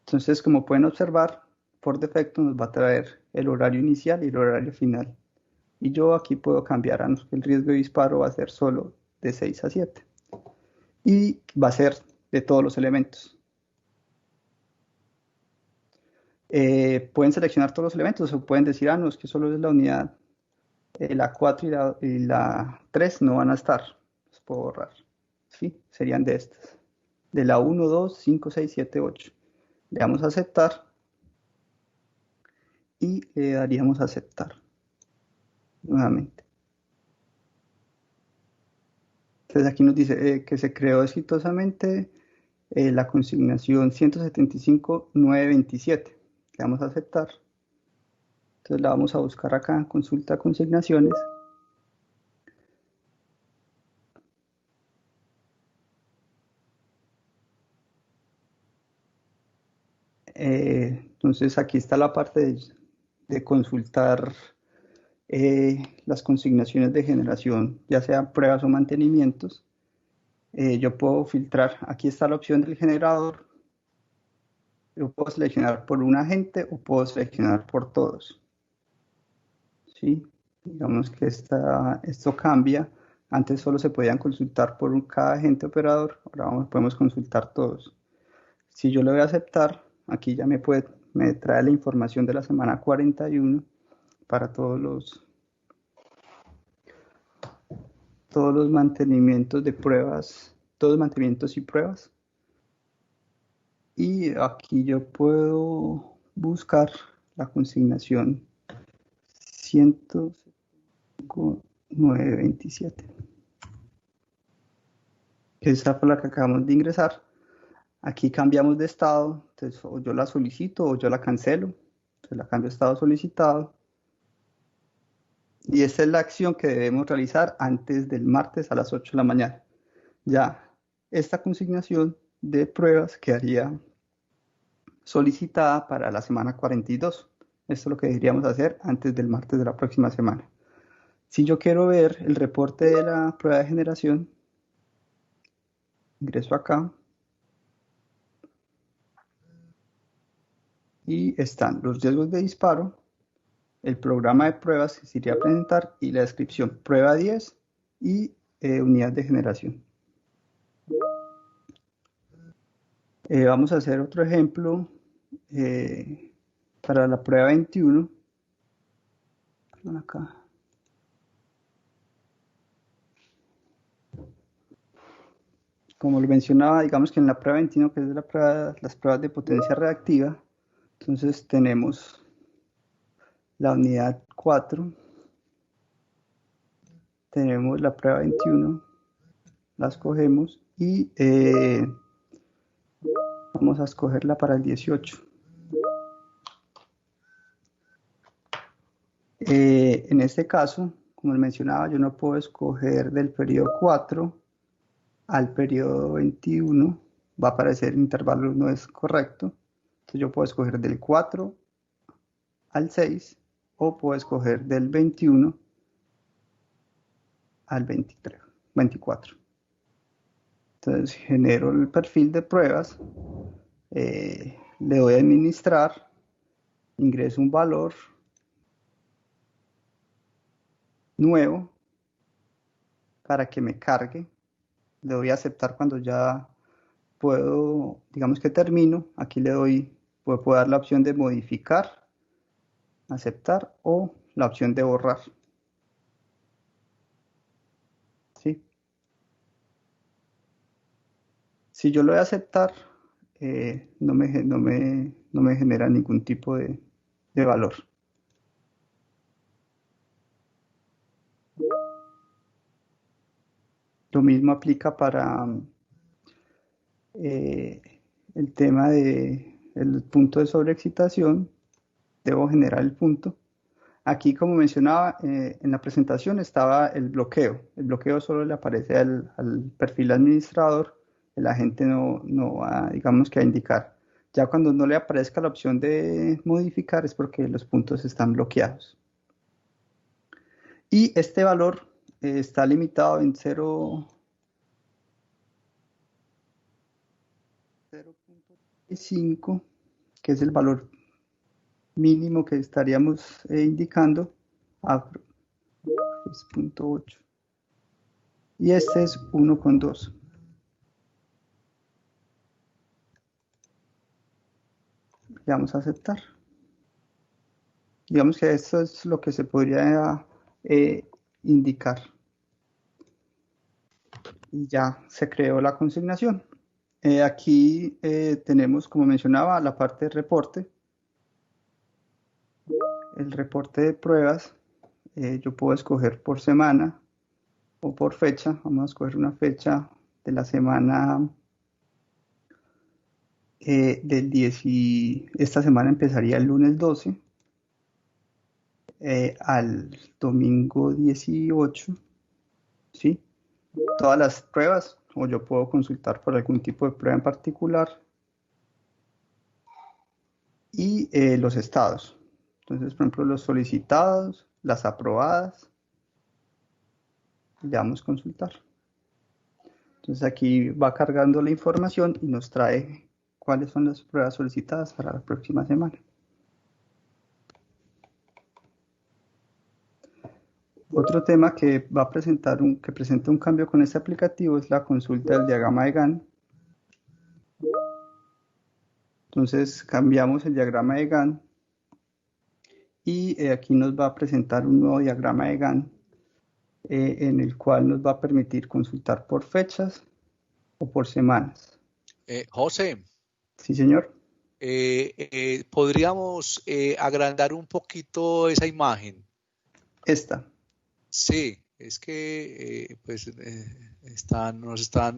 Entonces, como pueden observar, por defecto nos va a traer el horario inicial y el horario final. Y yo aquí puedo cambiar a el riesgo de disparo va a ser solo de 6 a 7. Y va a ser de todos los elementos. Pueden seleccionar todos los elementos o pueden decir, no, es que solo es la unidad, la 4 y la 3 no van a estar. Los puedo borrar. ¿Sí? Serían de estas. De la 1, 2, 5, 6, 7, 8. Le damos a aceptar y le daríamos a aceptar nuevamente. Entonces aquí nos dice que se creó exitosamente la consignación 175.927. Le damos a aceptar. Entonces la vamos a buscar acá, consulta consignaciones. Entonces aquí está la parte de consultar las consignaciones de generación, ya sean pruebas o mantenimientos. Yo puedo filtrar, aquí está la opción del generador. Yo puedo seleccionar por un agente o puedo seleccionar por todos. ¿Sí? Digamos que esto cambia. Antes solo se podían consultar por cada agente operador, ahora podemos consultar todos. Si yo le voy a aceptar, aquí ya me trae la información de la semana 41 para todos los mantenimientos de pruebas, todos los mantenimientos y pruebas. Y aquí yo puedo buscar la consignación 175.927. Esa fue la que acabamos de ingresar. Aquí cambiamos de estado, entonces o yo la solicito o yo la cancelo. Entonces la cambio a estado solicitado. Y esta es la acción que debemos realizar antes del martes a las 8 de la mañana. Ya esta consignación de pruebas quedaría solicitada para la semana 42. Esto es lo que deberíamos hacer antes del martes de la próxima semana. Si yo quiero ver el reporte de la prueba de generación, ingreso acá. Y están los riesgos de disparo, el programa de pruebas que se iría a presentar y la descripción, prueba 10 y unidad de generación. Vamos a hacer otro ejemplo para la prueba 21. Perdón, acá. Como lo mencionaba, digamos que en la prueba 21, que es las pruebas de potencia reactiva, entonces tenemos la unidad 4, tenemos la prueba 21, la escogemos y vamos a escogerla para el 18. En este caso, como les mencionaba, yo no puedo escoger del periodo 4 al periodo 21. Va a aparecer el intervalo no es correcto. Entonces yo puedo escoger del 4 al 6 o puedo escoger del 21 al 24. Entonces genero el perfil de pruebas, le doy a administrar, ingreso un valor nuevo para que me cargue, le doy a aceptar cuando ya puedo, digamos que termino, aquí puedo dar la opción de modificar, aceptar o la opción de borrar. ¿Sí? Si yo lo voy a aceptar, no me genera ningún tipo de valor. Lo mismo aplica para el tema de el punto de sobreexcitación. Debo generar el punto. Aquí, como mencionaba, en la presentación estaba el bloqueo. El bloqueo solo le aparece al perfil administrador. El agente no va, digamos que a indicar. Ya cuando no le aparezca la opción de modificar es porque los puntos están bloqueados. Y este valor está limitado en 0.5, que es el valor mínimo que estaríamos indicando, a 6.8. Y este es 1.2. Le vamos a aceptar. Digamos que esto es lo que se podría indicar. Y ya se creó la consignación. Aquí tenemos, como mencionaba, la parte de reporte. El reporte de pruebas, yo puedo escoger por semana o por fecha. Vamos a escoger una fecha de la semana del 10 y esta semana empezaría el lunes 12 al domingo 18, ¿sí? Todas las pruebas, o yo puedo consultar por algún tipo de prueba en particular, y los estados. Entonces, por ejemplo, los solicitados, las aprobadas, le damos consultar. Entonces aquí va cargando la información y nos trae cuáles son las pruebas solicitadas para la próxima semana. Otro tema que va a presentar que presenta un cambio con este aplicativo es la consulta del diagrama de Gantt. Entonces cambiamos el diagrama de Gantt y aquí nos va a presentar un nuevo diagrama de Gantt en el cual nos va a permitir consultar por fechas o por semanas. José, Sí, señor. ¿podríamos agrandar un poquito esa imagen? Esta. Sí, es que pues nos están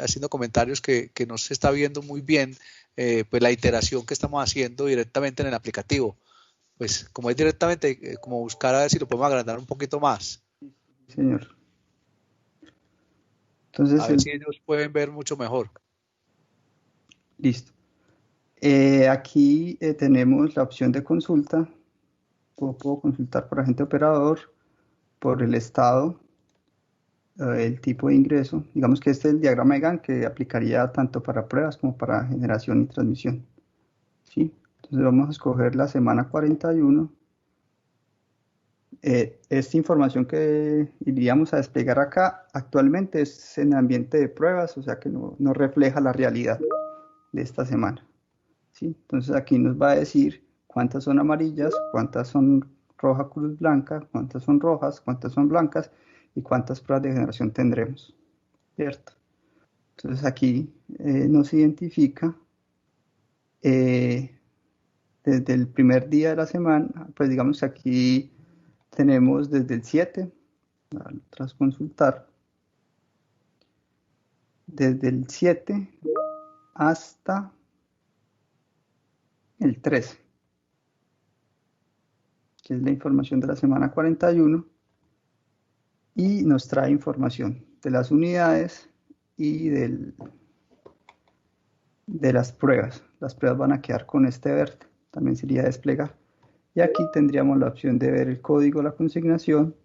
haciendo comentarios que no se está viendo muy bien pues la iteración que estamos haciendo directamente en el aplicativo. Pues como es directamente, como buscar a ver si lo podemos agrandar un poquito más. Sí, señor. Entonces, A ver si ellos pueden ver mucho mejor. listo. Aquí tenemos la opción de consulta. Puedo consultar por agente operador, por el estado, el tipo de ingreso. Digamos que este es el diagrama de Gantt que aplicaría tanto para pruebas como para generación y transmisión. ¿Sí? Entonces vamos a escoger la semana 41. Esta información que iríamos a desplegar acá actualmente es en ambiente de pruebas, o sea que no refleja la realidad de esta semana. ¿Sí? Entonces aquí nos va a decir cuántas son amarillas, cuántas son roja cruz blanca, cuántas son rojas, cuántas son blancas y cuántas pruebas de generación tendremos. ¿Cierto? Entonces aquí nos identifica desde el primer día de la semana, pues digamos que aquí tenemos desde el 7, tras consultar, desde el 7 hasta el 13, que es la información de la semana 41, y nos trae información de las unidades y de las pruebas. Las pruebas van a quedar con este verde, también sería desplegar. Y aquí tendríamos la opción de ver el código de la consignación.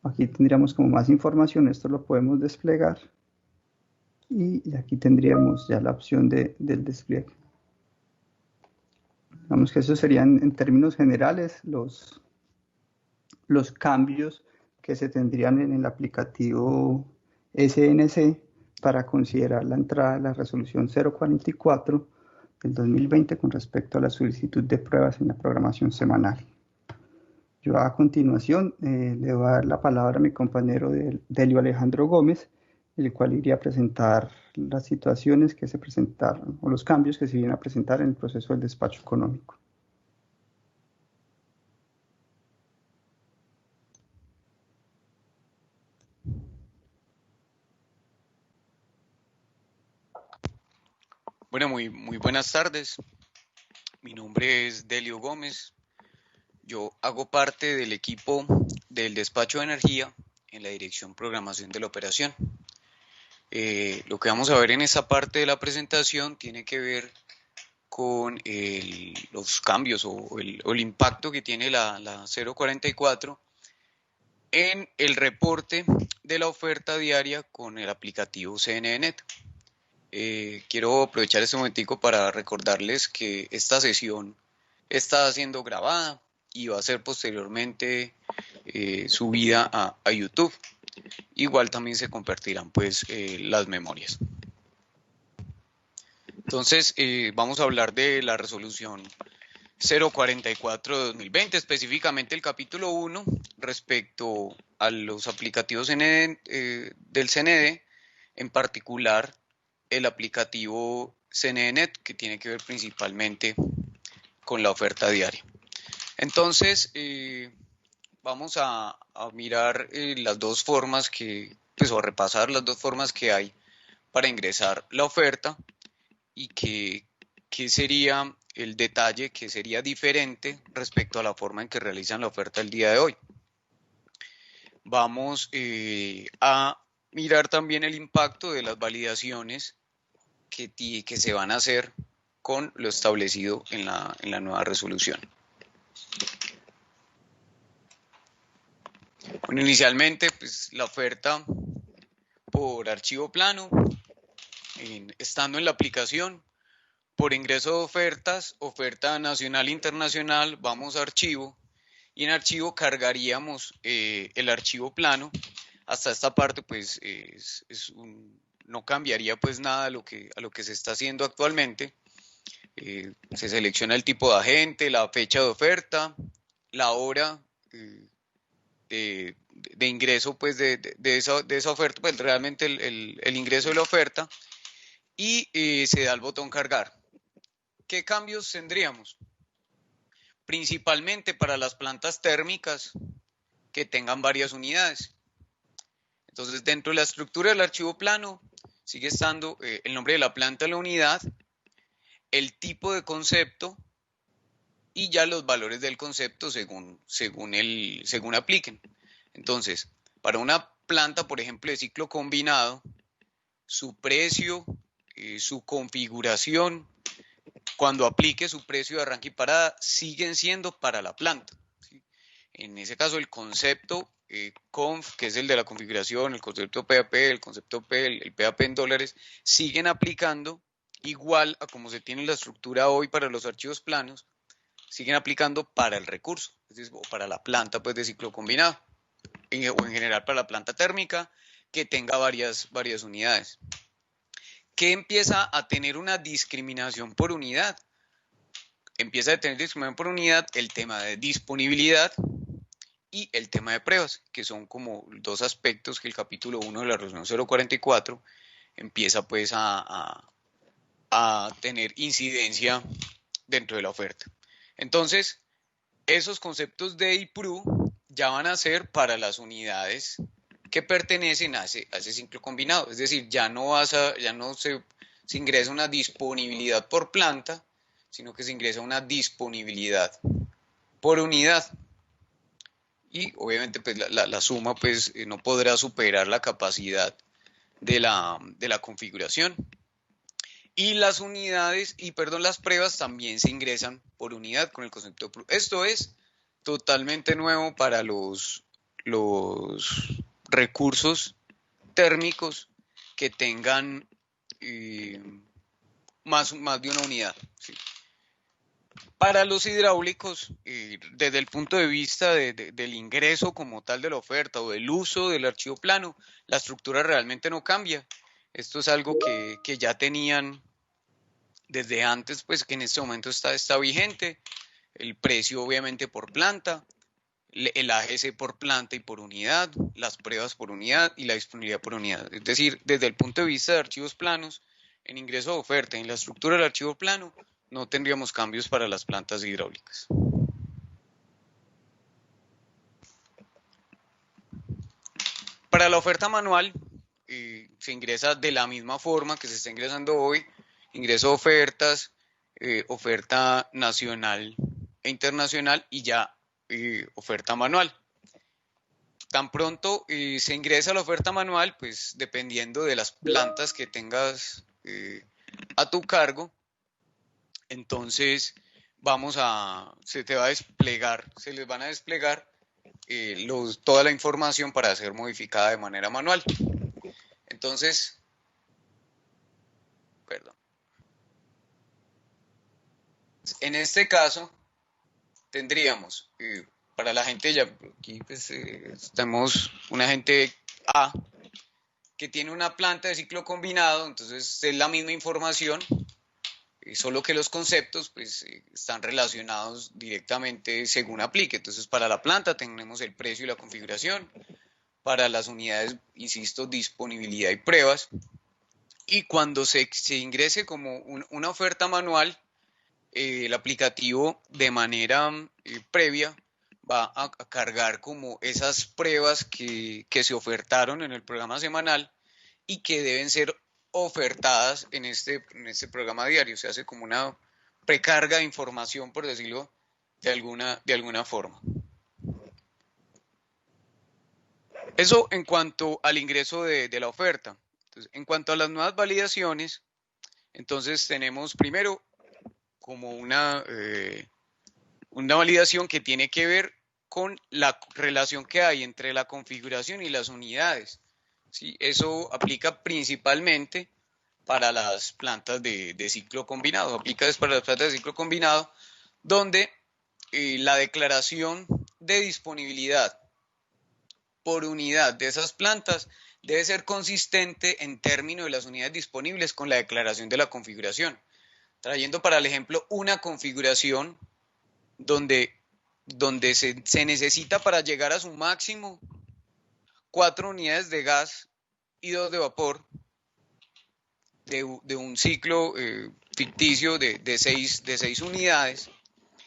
Aquí tendríamos como más información, esto lo podemos desplegar. Y aquí tendríamos ya la opción del despliegue. Digamos que eso serían en términos generales los cambios que se tendrían en el aplicativo SNC para considerar la entrada de la resolución 044 del 2020 con respecto a la solicitud de pruebas en la programación semanal. Yo a continuación le voy a dar la palabra a mi compañero Delio Alejandro Gómez, el cual iría a presentar las situaciones que se presentaron o los cambios que se vienen a presentar en el proceso del despacho económico. Bueno, muy buenas tardes. Mi nombre es Delio Gómez. Yo hago parte del equipo del despacho de energía en la dirección programación de la operación. Lo que vamos a ver en esta parte de la presentación tiene que ver con los cambios o el impacto que tiene la 044 en el reporte de la oferta diaria con el aplicativo CNEnet. Quiero aprovechar este momentico para recordarles que esta sesión está siendo grabada y va a ser posteriormente subida a YouTube. Igual también se compartirán pues las memorias. Entonces vamos a hablar de la resolución 044 de 2020, específicamente el capítulo 1 respecto a los aplicativos del CND, en particular el aplicativo CNEnet, que tiene que ver principalmente con la oferta diaria. Entonces, vamos a mirar las dos formas o repasar las dos formas que hay para ingresar la oferta y qué sería el detalle que sería diferente respecto a la forma en que realizan la oferta el día de hoy. Vamos a mirar también el impacto de las validaciones que se van a hacer con lo establecido en la nueva resolución. Bueno, inicialmente, pues la oferta por archivo plano, estando en la aplicación, por ingreso de ofertas, oferta nacional e internacional, vamos a archivo y en archivo cargaríamos el archivo plano. Hasta esta parte pues no cambiaría pues nada a lo que se está haciendo actualmente. Se selecciona el tipo de agente, la fecha de oferta, la hora de ingreso pues de esa oferta, pues realmente el ingreso de la oferta, y se da el botón cargar. ¿Qué cambios tendríamos? Principalmente para las plantas térmicas que tengan varias unidades. Entonces, dentro de la estructura del archivo plano sigue estando el nombre de la planta, la unidad, el tipo de concepto y ya los valores del concepto según apliquen. Entonces, para una planta, por ejemplo, de ciclo combinado, su precio, su configuración, cuando aplique su precio de arranque y parada, siguen siendo para la planta, ¿sí? En ese caso, el concepto conf, que es el de la configuración, el concepto PAP, el concepto P, el PAP en dólares, siguen aplicando igual a como se tiene la estructura hoy para los archivos planos, siguen aplicando para el recurso, es decir, para la planta pues, de ciclo combinado, o en general para la planta térmica que tenga varias unidades. ¿Qué empieza a tener una discriminación por unidad? Empieza a tener discriminación por unidad el tema de disponibilidad y el tema de pruebas, que son como dos aspectos que el capítulo 1 de la resolución 044 empieza pues a tener incidencia dentro de la oferta. Entonces, esos conceptos de IPRU ya van a ser para las unidades que pertenecen a ese ciclo combinado, es decir, ya no se ingresa una disponibilidad por planta, sino que se ingresa una disponibilidad por unidad. Y obviamente pues la suma pues no podrá superar la capacidad de la configuración. Y las unidades, las pruebas también se ingresan por unidad con el concepto. Esto es totalmente nuevo para los recursos térmicos que tengan más de una unidad, ¿sí? Para los hidráulicos, desde el punto de vista del ingreso como tal de la oferta o del uso del archivo plano, la estructura realmente no cambia. Esto es algo que ya tenían desde antes, pues que en este momento está vigente. El precio obviamente por planta, el AGC por planta y por unidad, las pruebas por unidad y la disponibilidad por unidad. Es decir, desde el punto de vista de archivos planos, en ingreso de oferta, en la estructura del archivo plano, no tendríamos cambios para las plantas hidráulicas. Para la oferta manual, se ingresa de la misma forma que se está ingresando hoy, ingreso de ofertas, oferta nacional e internacional y ya oferta manual. Tan pronto se ingresa la oferta manual, pues dependiendo de las plantas que tengas a tu cargo, entonces se les van a desplegar toda la información para ser modificada de manera manual. Entonces, perdón. En este caso, tendríamos, para la gente ya, aquí pues tenemos una gente A que tiene una planta de ciclo combinado, entonces es la misma información, solo que los conceptos pues están relacionados directamente según aplique. Entonces para la planta tenemos el precio y la configuración, para las unidades, insisto, disponibilidad y pruebas, y cuando se ingrese como una oferta manual, el aplicativo de manera previa va a cargar como esas pruebas que se ofertaron en el programa semanal y que deben ser ofertadas en este programa diario. Se hace como una precarga de información, por decirlo de alguna forma. Eso en cuanto al ingreso de la oferta. Entonces, en cuanto a las nuevas validaciones, entonces tenemos primero como una validación que tiene que ver con la relación que hay entre la configuración y las unidades. ¿Sí? Eso aplica principalmente para las plantas de ciclo combinado. Aplica para las plantas de ciclo combinado, donde la declaración de disponibilidad por unidad de esas plantas debe ser consistente en términos de las unidades disponibles con la declaración de la configuración. Trayendo para el ejemplo una configuración donde se necesita para llegar a su máximo 4 unidades de gas y 2 de vapor de un ciclo ficticio de 6 unidades.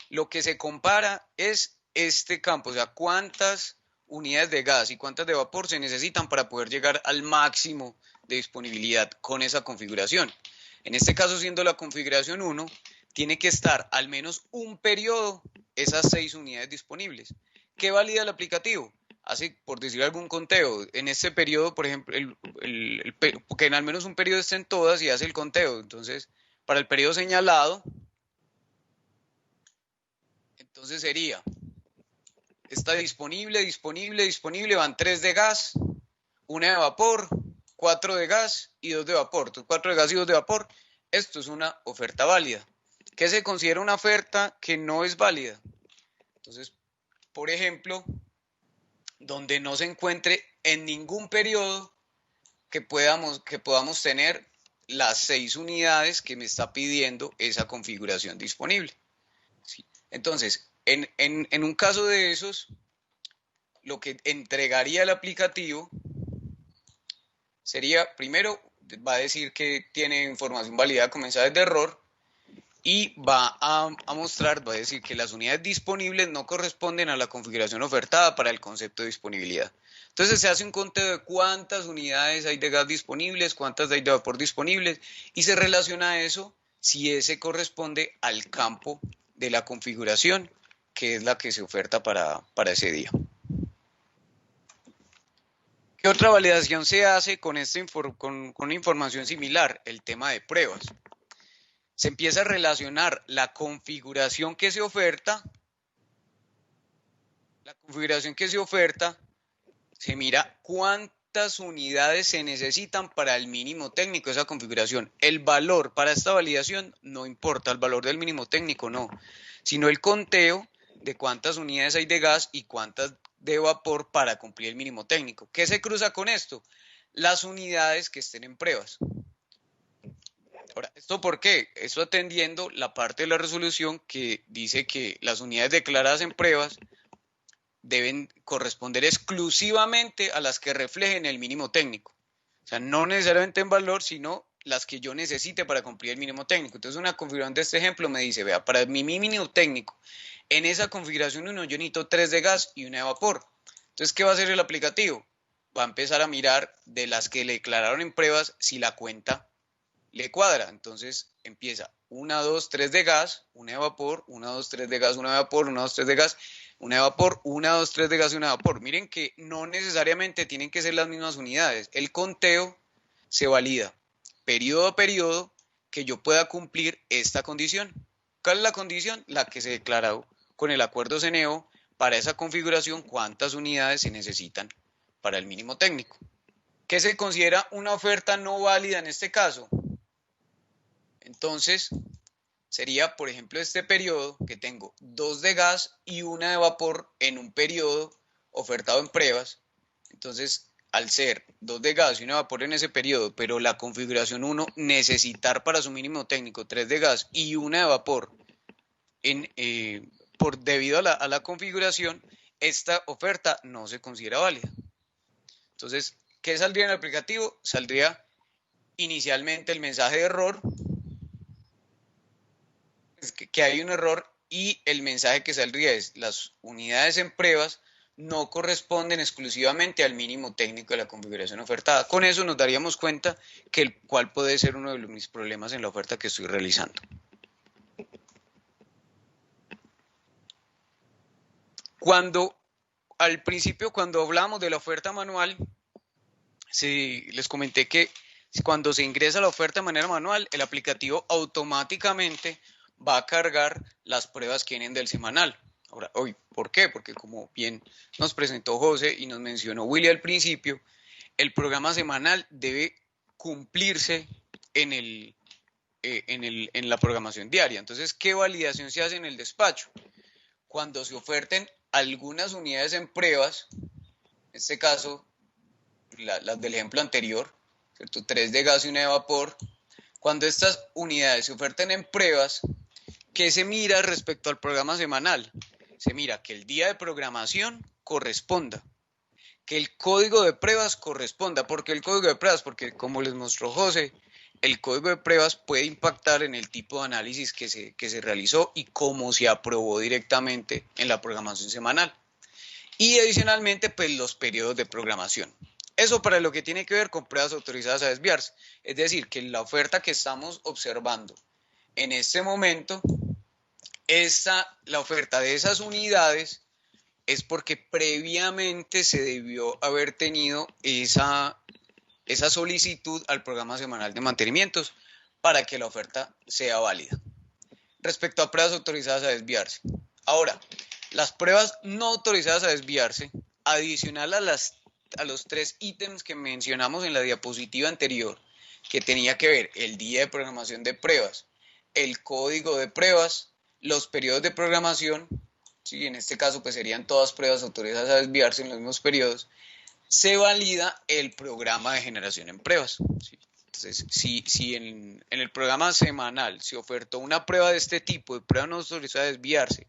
Lo que se compara es este campo, o sea, cuántas unidades de gas y cuántas de vapor se necesitan para poder llegar al máximo de disponibilidad con esa configuración. En este caso, siendo la configuración 1, tiene que estar al menos un periodo esas 6 unidades disponibles. ¿Qué valida el aplicativo? Hace, por decir algún conteo, en este periodo, por ejemplo, que en al menos un periodo estén todas y hace el conteo. Entonces, para el periodo señalado, entonces sería, está disponible, van 3 de gas, 1 de vapor, 4 de gas y 2 de vapor. Entonces, 4 de gas y 2 de vapor, esto es una oferta válida. ¿Qué se considera una oferta que no es válida? Entonces, por ejemplo, donde no se encuentre en ningún periodo que podamos tener las 6 unidades que me está pidiendo esa configuración disponible. ¿Sí? Entonces, en un caso de esos, lo que entregaría el aplicativo sería, primero, va a decir que tiene información validada con mensajes de error y va a decir que las unidades disponibles no corresponden a la configuración ofertada para el concepto de disponibilidad. Entonces se hace un conteo de cuántas unidades hay de gas disponibles, cuántas hay de vapor disponibles y se relaciona a eso si ese corresponde al campo de la configuración, que es la que se oferta para ese día. ¿Qué otra validación se hace con una información similar? El tema de pruebas. Se empieza a relacionar la configuración que se oferta. Se mira cuántas unidades se necesitan para el mínimo técnico de esa configuración. El valor para esta validación no importa, el valor del mínimo técnico no, sino el conteo de cuántas unidades hay de gas y cuántas de vapor para cumplir el mínimo técnico. ¿Qué se cruza con esto? Las unidades que estén en pruebas. Ahora, ¿esto por qué? Esto atendiendo la parte de la resolución que dice que las unidades declaradas en pruebas deben corresponder exclusivamente a las que reflejen el mínimo técnico. O sea, no necesariamente en valor, sino las que yo necesite para cumplir el mínimo técnico. Entonces, una configuración de este ejemplo me dice, vea, para mi mínimo técnico, en esa configuración 1 yo necesito 3 de gas y 1 de vapor. Entonces, ¿qué va a hacer el aplicativo? Va a empezar a mirar de las que le declararon en pruebas si la cuenta le cuadra. Entonces empieza 1, 2, 3 de gas, 1 de vapor, 1, 2, 3 de gas, 1 de vapor, 1, 2, 3 de gas, 1 de vapor, 1, 2, 3 de gas y 1 de vapor. Miren que no necesariamente tienen que ser las mismas unidades. El conteo se valida periodo a periodo que yo pueda cumplir esta condición. ¿Cuál es la condición? La que se declaró con el acuerdo CENEO para esa configuración, cuántas unidades se necesitan para el mínimo técnico. ¿Qué se considera una oferta no válida en este caso? Entonces, sería, por ejemplo, este periodo que tengo 2 de gas y 1 de vapor en un periodo ofertado en pruebas. Entonces, al ser 2 de gas y 1 de vapor en ese periodo, pero la configuración 1 necesitar para su mínimo técnico 3 de gas y 1 de vapor debido a la configuración, esta oferta no se considera válida. Entonces, ¿qué saldría en el aplicativo? Saldría inicialmente el mensaje de error, que hay un error, y el mensaje que saldría es: las unidades en pruebas no corresponden exclusivamente al mínimo técnico de la configuración ofertada. Con eso nos daríamos cuenta que cuál puede ser uno de mis problemas en la oferta que estoy realizando. Al principio, cuando hablamos de la oferta manual, les comenté que cuando se ingresa la oferta de manera manual, el aplicativo automáticamente va a cargar las pruebas que vienen del semanal. Ahora, ¿por qué? Porque como bien nos presentó José y nos mencionó Willy al principio, el programa semanal debe cumplirse en la programación diaria. Entonces, ¿qué validación se hace en el despacho? Cuando se oferten algunas unidades en pruebas, en este caso, las del ejemplo anterior, ¿cierto? 3 de gas y 1 de vapor. Cuando estas unidades se oferten en pruebas, ¿qué se mira respecto al programa semanal? Se mira que el día de programación corresponda, que el código de pruebas corresponda. ¿Por qué el código de pruebas? Porque, como les mostró José, el código de pruebas puede impactar en el tipo de análisis que se realizó y cómo se aprobó directamente en la programación semanal. Y adicionalmente, pues los periodos de programación. Eso para lo que tiene que ver con pruebas autorizadas a desviarse. Es decir, que la oferta que estamos observando en este momento, la oferta de esas unidades es porque previamente se debió haber tenido esa solicitud al programa semanal de mantenimientos para que la oferta sea válida. Respecto a pruebas autorizadas a desviarse. Ahora, las pruebas no autorizadas a desviarse, adicional a los 3 ítems que mencionamos en la diapositiva anterior, que tenía que ver el día de programación de pruebas, el código de pruebas, los periodos de programación, ¿sí? En este caso pues serían todas pruebas autorizadas a desviarse en los mismos periodos, se valida el programa de generación en pruebas, ¿sí? Entonces, si en el programa semanal se ofertó una prueba de este tipo, de prueba no autorizada a desviarse,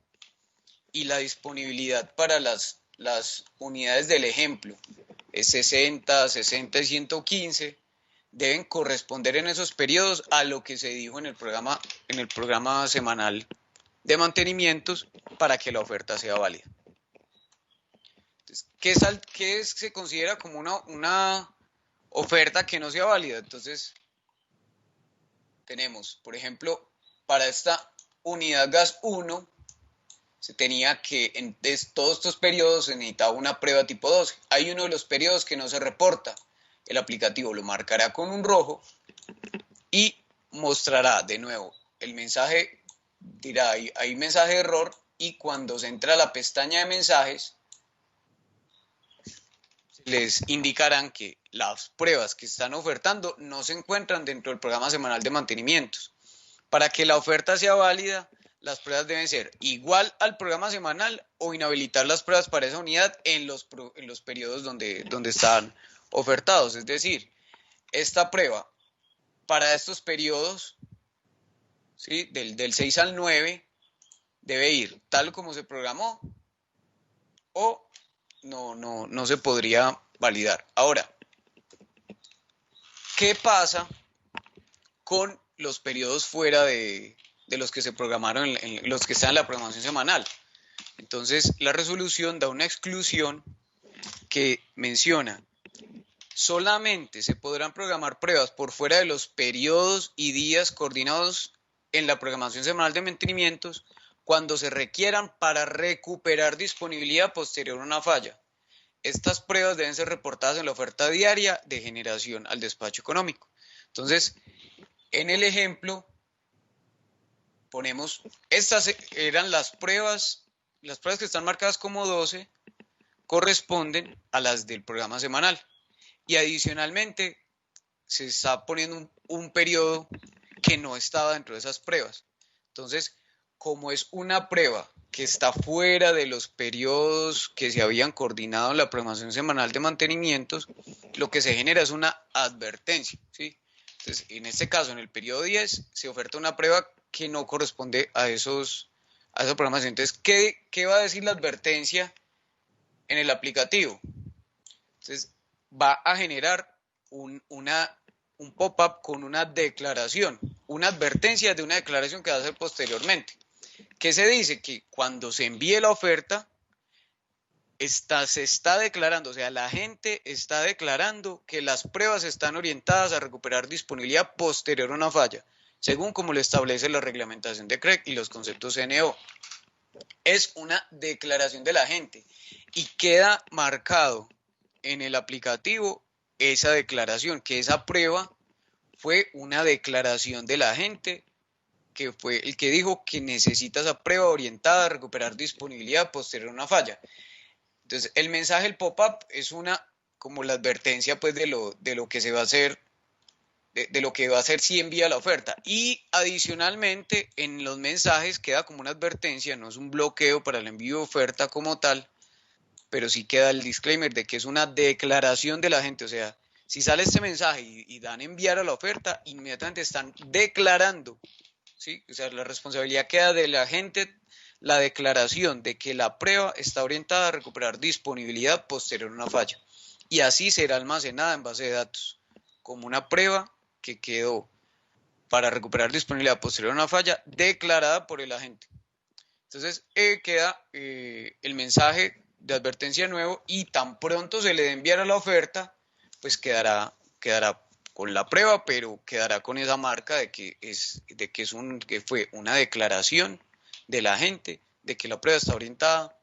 y la disponibilidad para las unidades del ejemplo es 60, 60 y 115, deben corresponder en esos periodos a lo que se dijo en el programa semanal de mantenimientos para que la oferta sea válida. Entonces, ¿qué se considera como una oferta que no sea válida? Entonces, tenemos, por ejemplo, para esta unidad gas 1, se tenía que en todos estos periodos se necesitaba una prueba tipo 12. Hay uno de los periodos que no se reporta. El aplicativo lo marcará con un rojo y mostrará de nuevo el mensaje, dirá hay mensaje de error, y cuando se entra a la pestaña de mensajes, les indicarán que las pruebas que están ofertando no se encuentran dentro del programa semanal de mantenimientos. Para que la oferta sea válida, las pruebas deben ser igual al programa semanal o inhabilitar las pruebas para esa unidad en los periodos donde están ofertados. Es decir, esta prueba para estos periodos, ¿sí? del 6 al 9 debe ir tal como se programó o no se podría validar. Ahora, ¿qué pasa con los periodos fuera de los que se programaron, los que están en la programación semanal? Entonces, la resolución da una exclusión que menciona: Solamente se podrán programar pruebas por fuera de los periodos y días coordinados en la programación semanal de mantenimientos cuando se requieran para recuperar disponibilidad posterior a una falla. Estas pruebas deben ser reportadas en la oferta diaria de generación al despacho económico. Entonces, en el ejemplo, ponemos, estas eran las pruebas que están marcadas como 12, corresponden a las del programa semanal. Y adicionalmente, se está poniendo un periodo que no estaba dentro de esas pruebas. Entonces, como es una prueba que está fuera de los periodos que se habían coordinado en la programación semanal de mantenimientos, lo que se genera es una advertencia, ¿sí? Entonces, en este caso, en el periodo 10, se oferta una prueba que no corresponde a esa programación. Entonces, ¿qué va a decir la advertencia en el aplicativo? Entonces, va a generar un pop-up con una declaración, una advertencia de una declaración que va a hacer posteriormente. ¿Qué se dice? Que cuando se envíe la oferta, se está declarando, o sea, la gente está declarando que las pruebas están orientadas a recuperar disponibilidad posterior a una falla, según como lo establece la reglamentación de CREC y los conceptos CNO. Es una declaración de la gente y queda marcado en el aplicativo esa declaración, que esa prueba fue una declaración de la gente, que fue el que dijo que necesita esa prueba orientada a recuperar disponibilidad posterior a una falla. Entonces, el mensaje, el pop-up, es como la advertencia pues, de lo que se va a hacer, de lo que va a hacer si envía la oferta. Y adicionalmente, en los mensajes queda como una advertencia, no es un bloqueo para el envío de oferta como tal, pero sí queda el disclaimer de que es una declaración de la gente. O sea, si sale este mensaje y dan enviar a la oferta, inmediatamente están declarando, ¿sí? O sea, la responsabilidad queda de la gente, la declaración de que la prueba está orientada a recuperar disponibilidad posterior a una falla. Y así será almacenada en base de datos, como una prueba que quedó para recuperar disponibilidad posterior a una falla declarada por el agente. Entonces, queda el mensaje de advertencia nuevo y tan pronto se le dé enviar a la oferta, pues quedará con la prueba, pero quedará con esa marca de que fue una declaración de la gente de que la prueba está orientada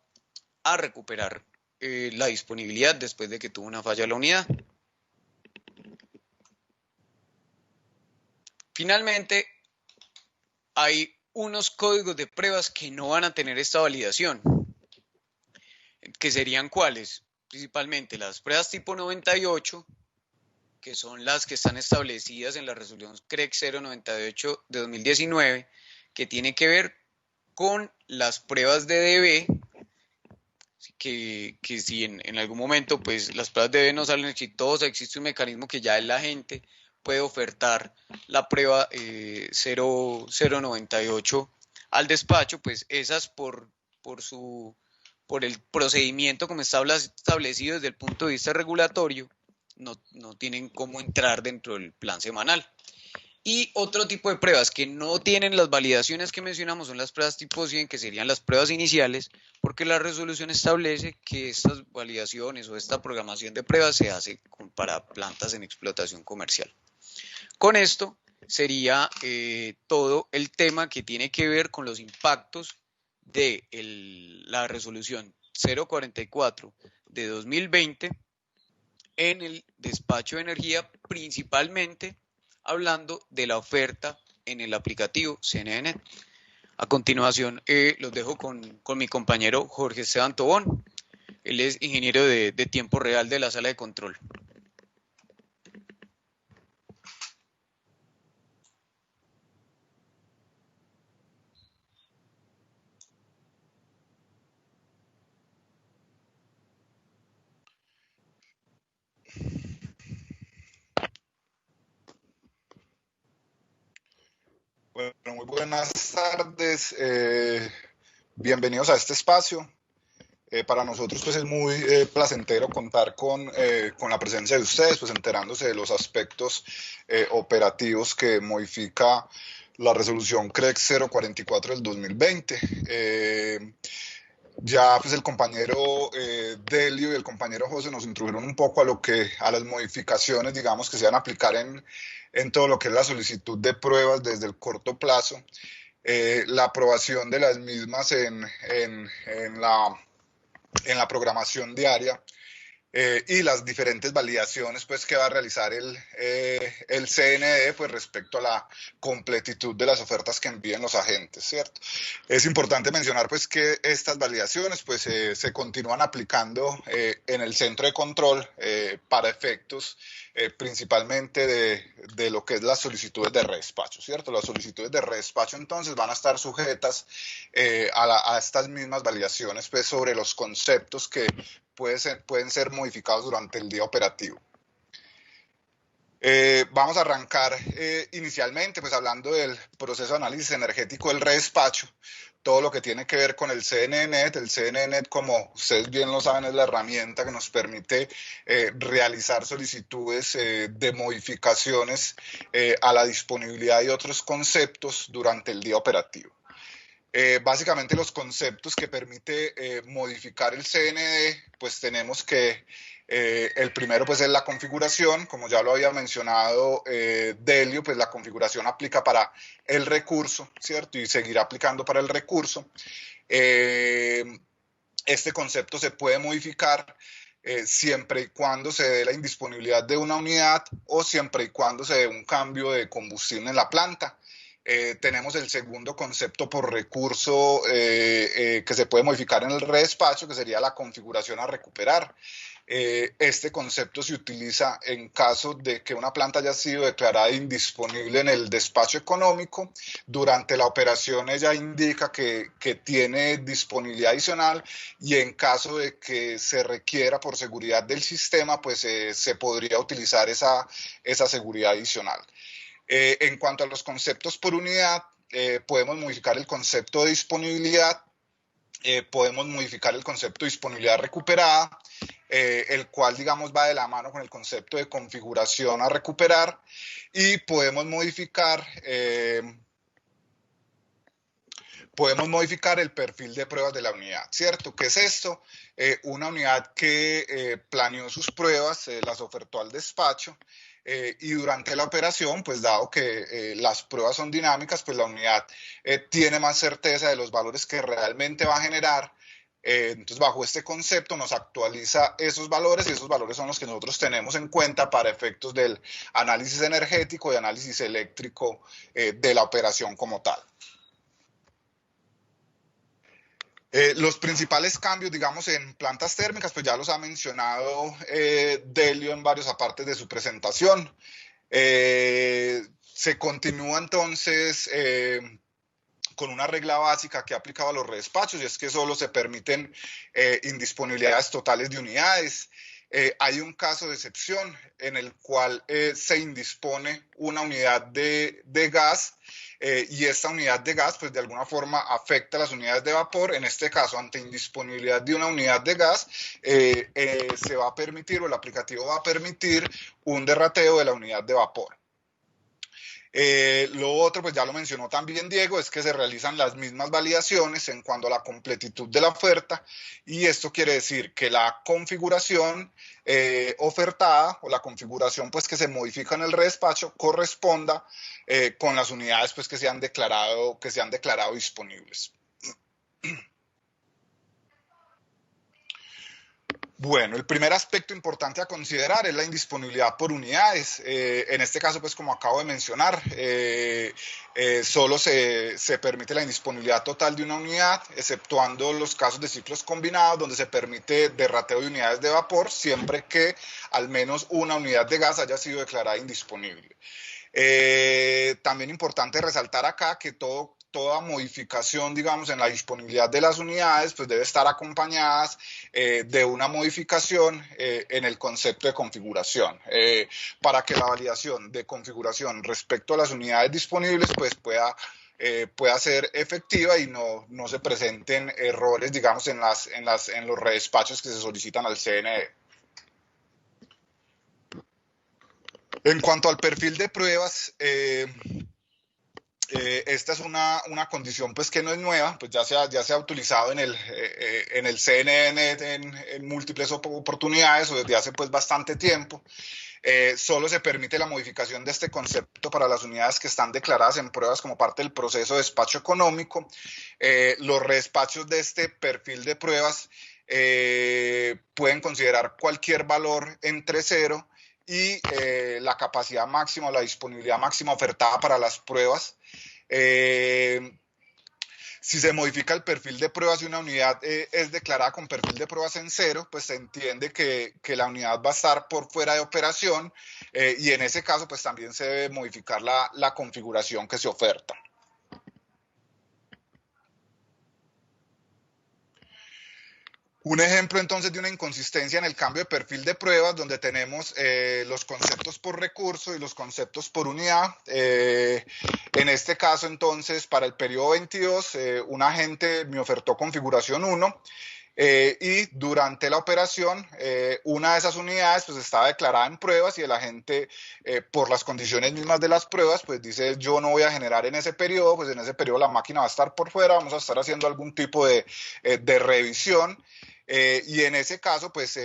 a recuperar la disponibilidad después de que tuvo una falla la unidad. Finalmente, hay unos códigos de pruebas que no van a tener esta validación, que serían ¿cuáles? Principalmente las pruebas tipo 98, que son las que están establecidas en la resolución CREC 098 de 2019, que tiene que ver con las pruebas de DB, que si en algún momento pues las pruebas de DB no salen exitosas, existe un mecanismo que ya el agente puede ofertar la prueba 098 al despacho, pues esas por el procedimiento como está establecido desde el punto de vista regulatorio, no tienen cómo entrar dentro del plan semanal. Y otro tipo de pruebas que no tienen las validaciones que mencionamos son las pruebas tipo 100, que serían las pruebas iniciales, porque la resolución establece que estas validaciones o esta programación de pruebas se hace para plantas en explotación comercial. Con esto sería todo el tema que tiene que ver con los impactos de la resolución 044 de 2020 en el despacho de energía, principalmente hablando de la oferta en el aplicativo CNEnet. A continuación, los dejo con mi compañero Jorge Esteban Tobón. Él es ingeniero de tiempo real de la sala de control. Bueno, muy buenas tardes. Bienvenidos a este espacio. Para nosotros pues es muy placentero contar con la presencia de ustedes, pues enterándose de los aspectos operativos que modifica la resolución CREC 044 del 2020. Ya pues el compañero Delio y el compañero José nos introdujeron un poco a las modificaciones, digamos, que se van a aplicar en todo lo que es la solicitud de pruebas desde el corto plazo, la aprobación de las mismas en la programación diaria, y las diferentes validaciones pues, que va a realizar el CNE pues, respecto a la completitud de las ofertas que envíen los agentes, ¿cierto? Es importante mencionar pues, que estas validaciones pues, se continúan aplicando en el centro de control para efectos principalmente de lo que es las solicitudes de redespacho, ¿cierto? Las solicitudes de redespacho entonces van a estar sujetas a estas mismas validaciones pues, sobre los conceptos que pueden ser modificados durante el día operativo. Vamos a arrancar inicialmente pues hablando del proceso de análisis energético del redespacho, todo lo que tiene que ver con el CNEnet. El CNEnet, como ustedes bien lo saben, es la herramienta que nos permite realizar solicitudes de modificaciones a la disponibilidad y otros conceptos durante el día operativo. Básicamente los conceptos que permite modificar el CNE, pues tenemos que el primero pues es la configuración, como ya lo había mencionado Delio, pues la configuración aplica para el recurso, ¿cierto? Y seguirá aplicando para el recurso. Este concepto se puede modificar siempre y cuando se dé la indisponibilidad de una unidad o siempre y cuando se dé un cambio de combustible en la planta. Tenemos el segundo concepto por recurso que se puede modificar en el redespacho, que sería la configuración a recuperar. Este concepto se utiliza en caso de que una planta haya sido declarada indisponible en el despacho económico. Durante la operación ella indica que tiene disponibilidad adicional y en caso de que se requiera por seguridad del sistema, pues se podría utilizar esa seguridad adicional. En cuanto a los conceptos por unidad, podemos modificar el concepto de disponibilidad, podemos modificar el concepto de disponibilidad recuperada, el cual, digamos, va de la mano con el concepto de configuración a recuperar, y podemos modificar el perfil de pruebas de la unidad, ¿cierto? ¿Qué es esto? Una unidad que planeó sus pruebas, las ofertó al despacho, y durante la operación, pues dado que las pruebas son dinámicas, pues la unidad tiene más certeza de los valores que realmente va a generar. Entonces, bajo este concepto nos actualiza esos valores y esos valores son los que nosotros tenemos en cuenta para efectos del análisis energético y análisis eléctrico de la operación como tal. Los principales cambios, digamos, en plantas térmicas, pues ya los ha mencionado Delio en varios apartes de su presentación. Se continúa entonces con una regla básica que ha aplicado a los redespachos, y es que solo se permiten indisponibilidades totales de unidades. Hay un caso de excepción en el cual se indispone una unidad de gas, y esta unidad de gas pues de alguna forma afecta a las unidades de vapor. En este caso, ante indisponibilidad de una unidad de gas, se va a permitir, o el aplicativo va a permitir, un derrateo de la unidad de vapor. Lo otro, pues ya lo mencionó también Diego, es que se realizan las mismas validaciones en cuanto a la completitud de la oferta, y esto quiere decir que la configuración ofertada, o la configuración pues que se modifica en el redespacho, corresponda con las unidades pues que se han declarado disponibles. Bueno, el primer aspecto importante a considerar es la indisponibilidad por unidades. En este caso, pues como acabo de mencionar, solo se permite la indisponibilidad total de una unidad, exceptuando los casos de ciclos combinados, donde se permite derrateo de unidades de vapor, siempre que al menos una unidad de gas haya sido declarada indisponible. También importante resaltar acá que toda modificación, digamos, en la disponibilidad de las unidades, pues debe estar acompañada de una modificación en el concepto de configuración, para que la validación de configuración respecto a las unidades disponibles, pues pueda ser efectiva y no se presenten errores, digamos, en los redespachos que se solicitan al CNE. En cuanto al perfil de pruebas, esta es una condición pues que no es nueva, pues ya se ha utilizado en el CNN en múltiples oportunidades o desde hace pues bastante tiempo. Solo se permite la modificación de este concepto para las unidades que están declaradas en pruebas como parte del proceso de despacho económico. Los redespachos de este perfil de pruebas pueden considerar cualquier valor entre 0 y la capacidad máxima o la disponibilidad máxima ofertada para las pruebas. Si se modifica el perfil de pruebas y una unidad es declarada con perfil de pruebas en 0, pues se entiende que la unidad va a estar por fuera de operación y en ese caso pues también se debe modificar la configuración que se oferta. Un ejemplo entonces de una inconsistencia en el cambio de perfil de pruebas donde tenemos los conceptos por recurso y los conceptos por unidad. En este caso entonces para el periodo 22 un agente me ofertó configuración 1 y durante la operación una de esas unidades pues estaba declarada en pruebas y el agente por las condiciones mismas de las pruebas pues dice yo no voy a generar en ese periodo, pues en ese periodo la máquina va a estar por fuera, vamos a estar haciendo algún tipo de revisión. Y en ese caso, pues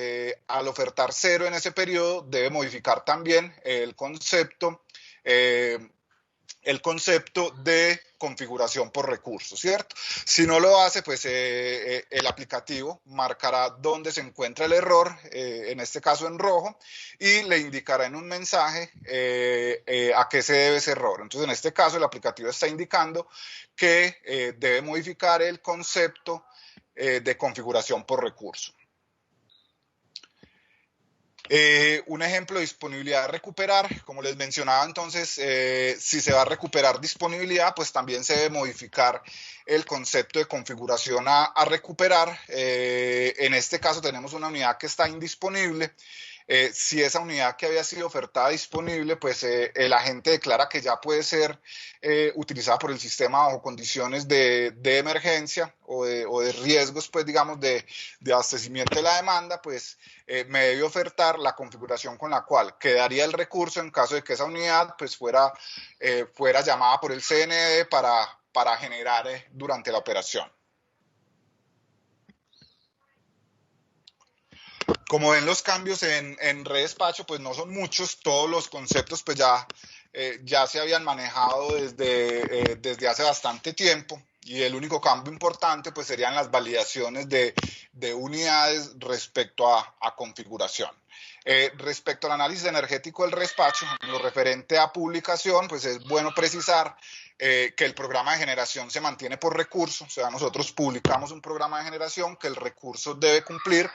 al ofertar 0 en ese periodo, debe modificar también el concepto de configuración por recurso, ¿cierto? Si no lo hace, pues el aplicativo marcará dónde se encuentra el error, en este caso en rojo, y le indicará en un mensaje a qué se debe ese error. Entonces, en este caso, el aplicativo está indicando que debe modificar el concepto de configuración por recurso. Un ejemplo de disponibilidad a recuperar, como les mencionaba entonces, si se va a recuperar disponibilidad, pues también se debe modificar el concepto de configuración a recuperar. En este caso tenemos una unidad que está indisponible. Si esa unidad que había sido ofertada disponible, pues el agente declara que ya puede ser utilizada por el sistema bajo condiciones de emergencia o de riesgos, pues digamos, de abastecimiento de la demanda, pues me debe ofertar la configuración con la cual quedaría el recurso en caso de que esa unidad pues fuera llamada por el CNE para generar durante la operación. Como ven, los cambios en redespacho pues no son muchos, todos los conceptos pues ya se habían manejado desde hace bastante tiempo y el único cambio importante pues serían las validaciones de unidades respecto a configuración. Respecto al análisis energético del redespacho, en lo referente a publicación, pues es bueno precisar que el programa de generación se mantiene por recurso, o sea, nosotros publicamos un programa de generación que el recurso debe cumplir.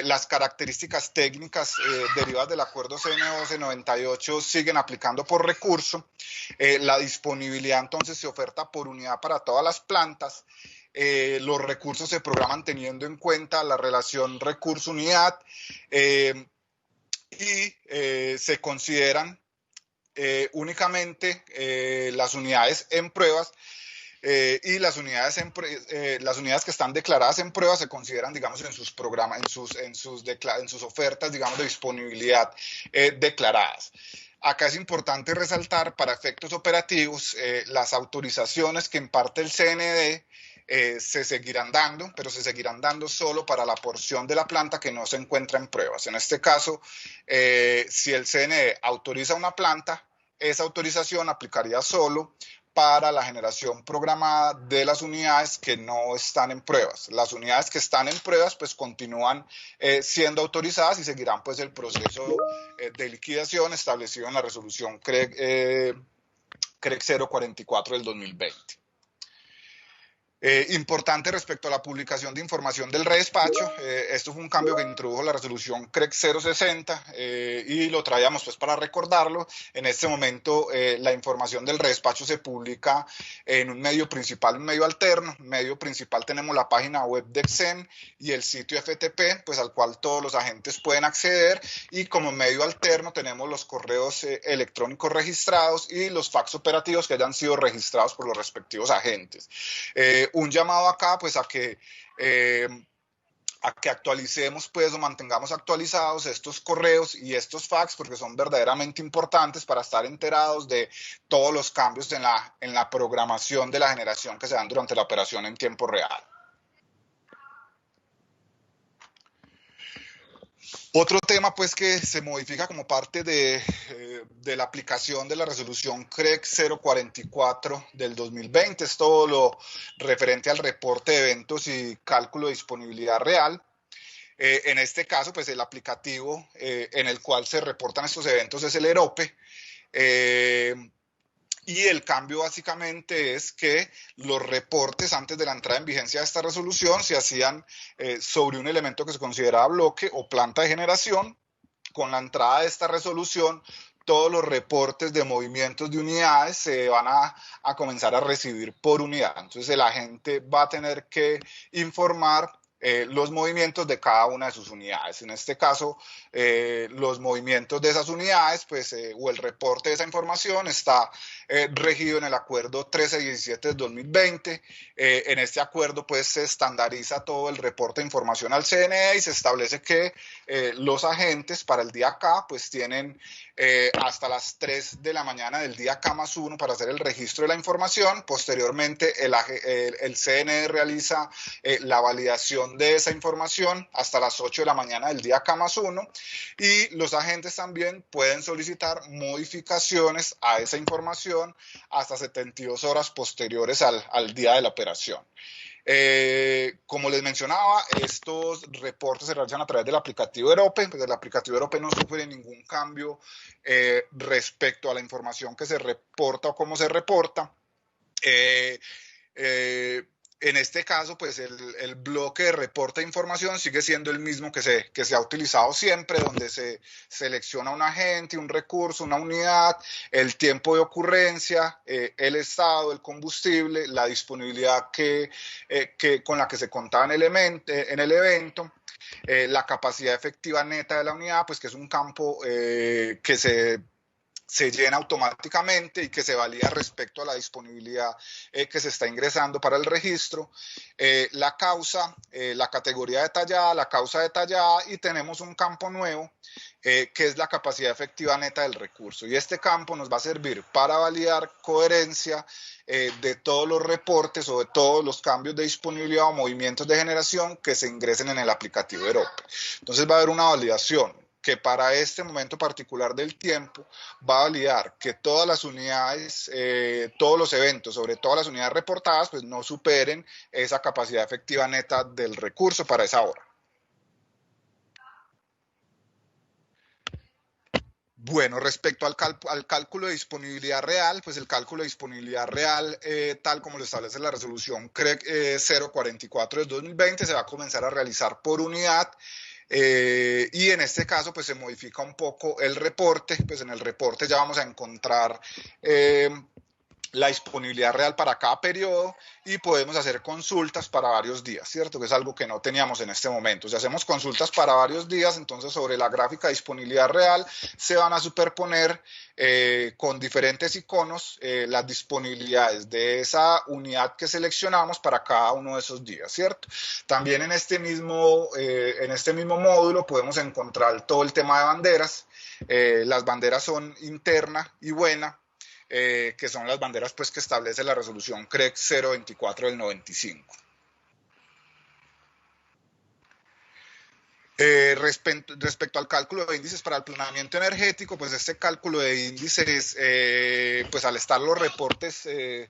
Las características técnicas derivadas del acuerdo CN1298 siguen aplicando por recurso. La disponibilidad entonces se oferta por unidad para todas las plantas. Los recursos se programan teniendo en cuenta la relación recurso-unidad y se consideran únicamente las unidades en pruebas. Y las unidades que están declaradas en prueba se consideran, digamos, en sus programas, en sus ofertas, digamos, de disponibilidad declaradas. Acá es importante resaltar, para efectos operativos, las autorizaciones que imparte el CND se seguirán dando, pero se seguirán dando solo para la porción de la planta que no se encuentra en pruebas. En este caso, si el CND autoriza una planta, esa autorización aplicaría solo para la generación programada de las unidades que no están en pruebas. Las unidades que están en pruebas pues continúan siendo autorizadas y seguirán pues el proceso de liquidación establecido en la resolución CREG 044 del 2020. Importante respecto a la publicación de información del redespacho, esto fue un cambio que introdujo la resolución CREG 060 y lo traíamos pues para recordarlo. En este momento la información del redespacho se publica en un medio principal y un medio alterno. Medio principal tenemos la página web de Exen y el sitio FTP, pues al cual todos los agentes pueden acceder, y como medio alterno tenemos los correos electrónicos registrados y los fax operativos que hayan sido registrados por los respectivos agentes. Un llamado acá pues a que a que actualicemos pues o mantengamos actualizados estos correos y estos fax, porque son verdaderamente importantes para estar enterados de todos los cambios en la programación de la generación que se dan durante la operación en tiempo real. Otro tema pues que se modifica como parte de la aplicación de la resolución CREC 044 del 2020 es todo lo referente al reporte de eventos y cálculo de disponibilidad real. En este caso pues el aplicativo en el cual se reportan estos eventos es el EROPE. Y el cambio básicamente es que los reportes antes de la entrada en vigencia de esta resolución se hacían sobre un elemento que se consideraba bloque o planta de generación. Con la entrada de esta resolución, todos los reportes de movimientos de unidades se van a comenzar a recibir por unidad. Entonces el agente va a tener que informar los movimientos de cada una de sus unidades. En este caso, los movimientos de esas unidades, pues, o el reporte de esa información está regido en el acuerdo 1317 del 2020. En este acuerdo, pues, se estandariza todo el reporte de información al CNE y se establece que los agentes para el día K, pues, tienen hasta las 3 de la mañana del día K+1 para hacer el registro de la información. Posteriormente, el CNE realiza la validación de esa información hasta las 8 de la mañana del día K+1 y los agentes también pueden solicitar modificaciones a esa información hasta 72 horas posteriores al día de la operación. Como les mencionaba, estos reportes se realizan a través del aplicativo EROPE, pues el aplicativo EROPE no sufre ningún cambio respecto a la información que se reporta o cómo se reporta. En este caso, pues el bloque de reporte de información sigue siendo el mismo que se ha utilizado siempre, donde se selecciona un agente, un recurso, una unidad, el tiempo de ocurrencia, el estado, el combustible, la disponibilidad con la que se contaba en el evento, la capacidad efectiva neta de la unidad, pues que es un campo que se llena automáticamente y que se valida respecto a la disponibilidad que se está ingresando para el registro, la causa, la categoría detallada, la causa detallada y tenemos un campo nuevo que es la capacidad efectiva neta del recurso. Y este campo nos va a servir para validar coherencia de todos los reportes o de todos los cambios de disponibilidad o movimientos de generación que se ingresen en el aplicativo EROPE. Entonces va a haber una validación que para este momento particular del tiempo va a validar que todas las unidades, todos los eventos, sobre todas las unidades reportadas, pues no superen esa capacidad efectiva neta del recurso para esa hora. Bueno, respecto al cálculo de disponibilidad real, pues el cálculo de disponibilidad real, tal como lo establece la resolución CREC 044 del 2020, se va a comenzar a realizar por unidad. Y en este caso pues se modifica un poco el reporte, pues en el reporte ya vamos a encontrar la disponibilidad real para cada periodo y podemos hacer consultas para varios días, ¿cierto? Que es algo que no teníamos en este momento. Si hacemos consultas para varios días, entonces sobre la gráfica de disponibilidad real se van a superponer con diferentes iconos las disponibilidades de esa unidad que seleccionamos para cada uno de esos días, ¿cierto? También en este mismo módulo podemos encontrar todo el tema de banderas. Las banderas son interna y buena, que son las banderas pues, que establece la resolución CREC 024 del 95. Respecto al cálculo de índices para el planeamiento energético, pues este cálculo de índices, pues al estar los reportes de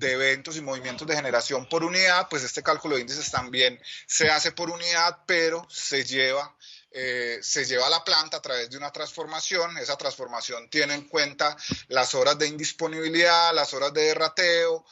eventos y movimientos de generación por unidad, pues este cálculo de índices también se hace por unidad, pero se lleva a la planta a través de una transformación. Esa transformación tiene en cuenta las horas de indisponibilidad, las horas de derrateo,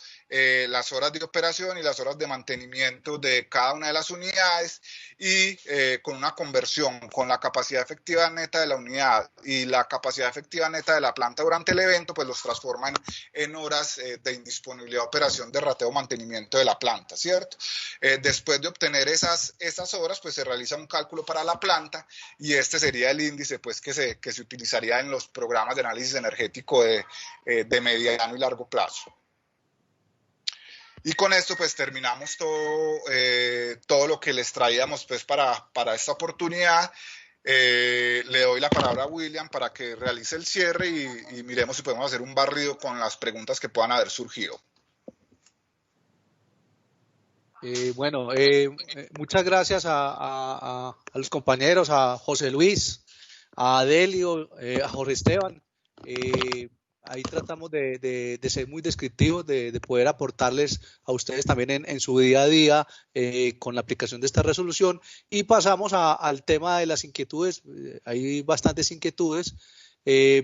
las horas de operación y las horas de mantenimiento de cada una de las unidades y con una conversión con la capacidad efectiva neta de la unidad y la capacidad efectiva neta de la planta durante el evento, pues los transforman en horas de indisponibilidad, operación, derrateo, mantenimiento de la planta, ¿cierto? Después de obtener esas horas, pues se realiza un cálculo para la planta y este sería el índice pues, que se utilizaría en los programas de análisis energético de mediano y largo plazo. Y con esto pues terminamos todo lo que les traíamos pues para esta oportunidad. Le doy la palabra a William para que realice el cierre y miremos si podemos hacer un barrido con las preguntas que puedan haber surgido. Muchas gracias a los compañeros, a José Luis, a Adelio, a Jorge Esteban. Ahí tratamos de ser muy descriptivos, de poder aportarles a ustedes también en su día a día con la aplicación de esta resolución. Y pasamos al tema de las inquietudes. Hay bastantes inquietudes.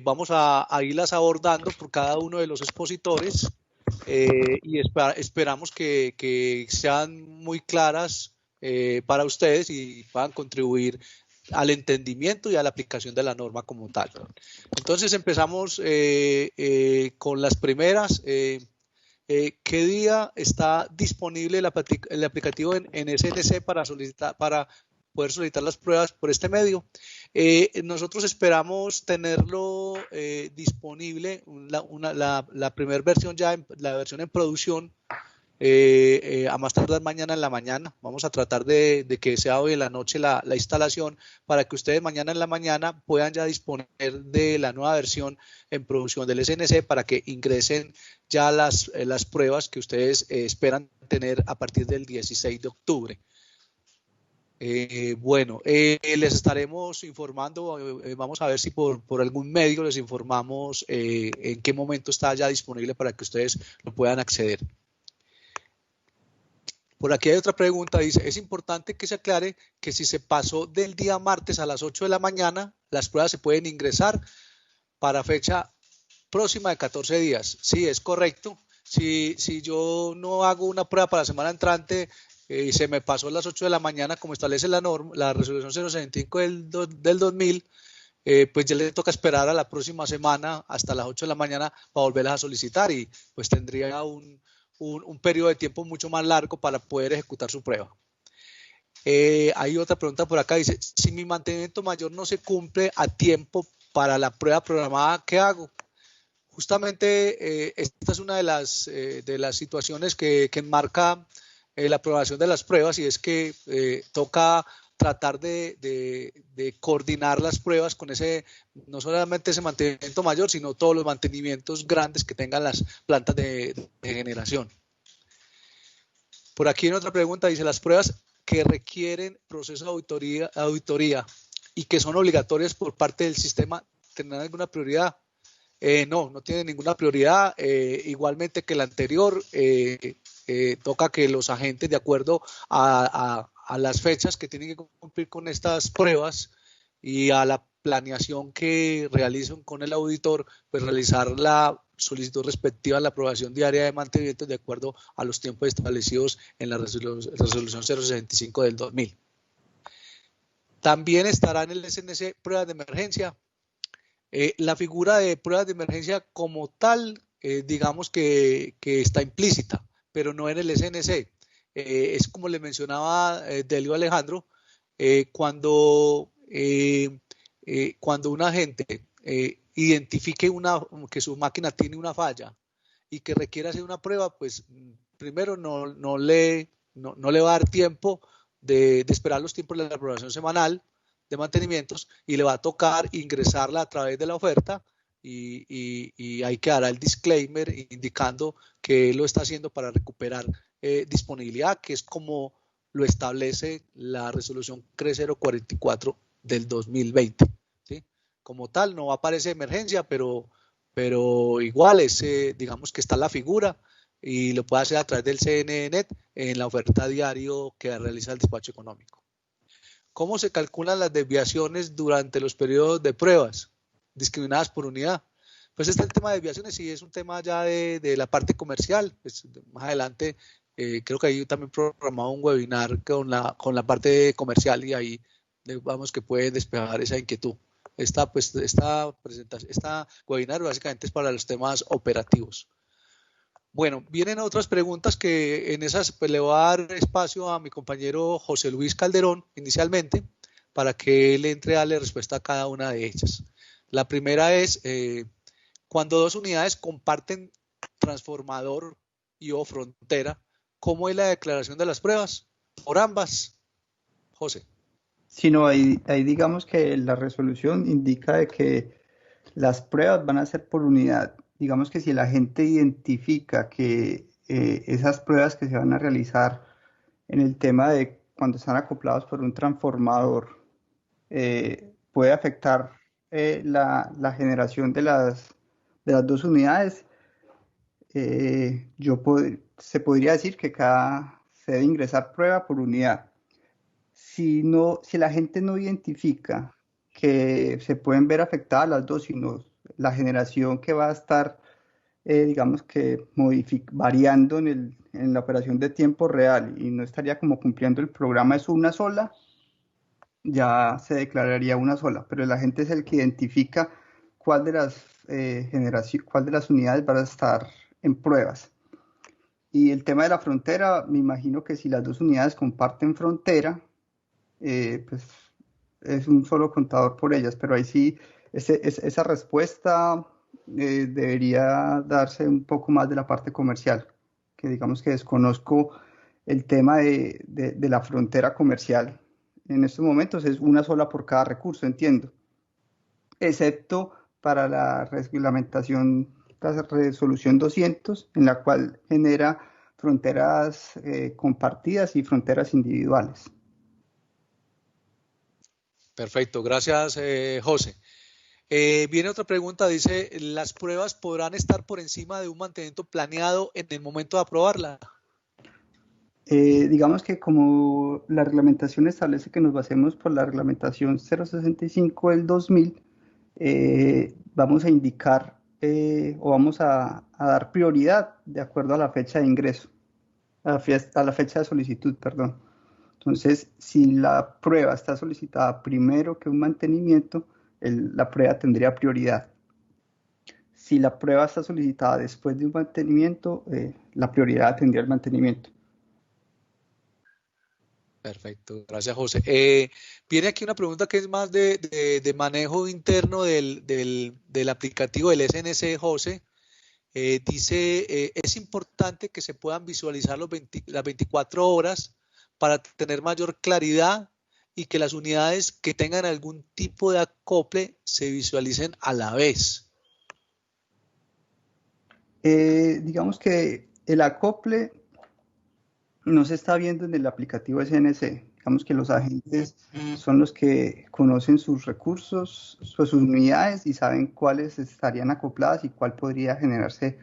Vamos a irlas abordando por cada uno de los expositores y esperamos que sean muy claras para ustedes y puedan contribuir al entendimiento y a la aplicación de la norma como tal. Entonces empezamos con las primeras. ¿Qué día está disponible el aplicativo en SNC para poder solicitar las pruebas por este medio? Nosotros esperamos tenerlo disponible, la primera versión la versión en producción, a más tardar mañana en la mañana. Vamos a tratar de que sea hoy en la noche la instalación para que ustedes mañana en la mañana puedan ya disponer de la nueva versión en producción del SNC para que ingresen ya las pruebas que ustedes esperan tener a partir del 16 de octubre. Les estaremos informando, vamos a ver si por algún medio les informamos en qué momento está ya disponible para que ustedes lo puedan acceder. Por aquí hay otra pregunta, dice, es importante que se aclare que si se pasó del día martes a las 8 de la mañana, las pruebas se pueden ingresar para fecha próxima de 14 días. Sí, es correcto. Si yo no hago una prueba para la semana entrante y se me pasó a las 8 de la mañana, como establece la norma, la resolución 065 del 2000, pues ya le toca esperar a la próxima semana hasta las 8 de la mañana para volverlas a solicitar y pues tendría un periodo de tiempo mucho más largo para poder ejecutar su prueba. Hay otra pregunta por acá, dice, si mi mantenimiento mayor no se cumple a tiempo para la prueba programada, ¿qué hago? Justamente esta es una de las situaciones que enmarca la aprobación de las pruebas y es que toca tratar de coordinar las pruebas con no solamente ese mantenimiento mayor, sino todos los mantenimientos grandes que tengan las plantas de generación. Por aquí en otra pregunta dice, las pruebas que requieren proceso de auditoría y que son obligatorias por parte del sistema, ¿tendrán alguna prioridad? No tienen ninguna prioridad. Igualmente que el anterior, toca que los agentes, de acuerdo a las fechas que tienen que cumplir con estas pruebas y a la planeación que realicen con el auditor, pues realizar la solicitud respectiva a la aprobación diaria de mantenimiento de acuerdo a los tiempos establecidos en la resolución 065 del 2000. También estará en el SNC pruebas de emergencia. La figura de pruebas de emergencia como tal, digamos que está implícita, pero no en el SNC. Es como le mencionaba Delio Alejandro, cuando un agente identifique que su máquina tiene una falla y que requiere hacer una prueba, pues primero no le va a dar tiempo de esperar los tiempos de la aprobación semanal de mantenimientos y le va a tocar ingresarla a través de la oferta y ahí quedará el disclaimer indicando que él lo está haciendo para recuperar disponibilidad, que es como lo establece la resolución CRE 044 del 2020. ¿Sí? Como tal, no aparece emergencia, pero igual digamos que está la figura y lo puede hacer a través del CNENet en la oferta diario que realiza el despacho económico. ¿Cómo se calculan las desviaciones durante los periodos de pruebas discriminadas por unidad? Pues el tema de desviaciones sí es un tema ya de la parte comercial. Pues más adelante creo que ahí también programado un webinar con la parte comercial y ahí vamos que pueden despejar esa inquietud. Esta webinar básicamente es para los temas operativos. Bueno, vienen otras preguntas que en esas pues, le voy a dar espacio a mi compañero José Luis Calderón inicialmente para que él entre a darle respuesta a cada una de ellas. La primera es, cuando dos unidades comparten transformador y o frontera, ¿cómo es la declaración de las pruebas? Por ambas, José. Sino ahí digamos que la resolución indica de que las pruebas van a ser por unidad. Digamos que si la gente identifica que esas pruebas que se van a realizar en el tema de cuando están acoplados por un transformador puede afectar la generación de las dos unidades, se podría decir que se debe ingresar prueba por unidad. Si la gente no identifica que se pueden ver afectadas las dos, sino la generación que va a estar, digamos que variando en la operación de tiempo real y no estaría como cumpliendo el programa, es una sola, ya se declararía una sola, pero la gente es el que identifica cuál de las cuál de las unidades van a estar en pruebas. Y el tema de la frontera, me imagino que si las dos unidades comparten frontera, pues es un solo contador por ellas, pero ahí sí, esa respuesta debería darse un poco más de la parte comercial, que digamos que desconozco el tema de la frontera comercial. En estos momentos es una sola por cada recurso, entiendo, excepto para la reglamentación, la resolución 200, en la cual genera fronteras compartidas y fronteras individuales. Perfecto, gracias José. Viene otra pregunta, dice, ¿las pruebas podrán estar por encima de un mantenimiento planeado en el momento de aprobarla? Digamos que como la reglamentación establece que nos basemos por la reglamentación 065 del 2000, vamos a indicar o vamos a dar prioridad de acuerdo a la fecha de ingreso, a la fecha de solicitud, perdón. Entonces, si la prueba está solicitada primero que un mantenimiento, la prueba tendría prioridad. Si la prueba está solicitada después de un mantenimiento, la prioridad tendría el mantenimiento. Perfecto, gracias José. Viene aquí una pregunta que es más de manejo interno del aplicativo del SNC, José. Dice, es importante que se puedan visualizar las 24 horas para tener mayor claridad y que las unidades que tengan algún tipo de acople se visualicen a la vez. Digamos que el acople no se está viendo en el aplicativo SNC. Digamos que los agentes son los que conocen sus recursos, sus unidades y saben cuáles estarían acopladas y cuál podría generarse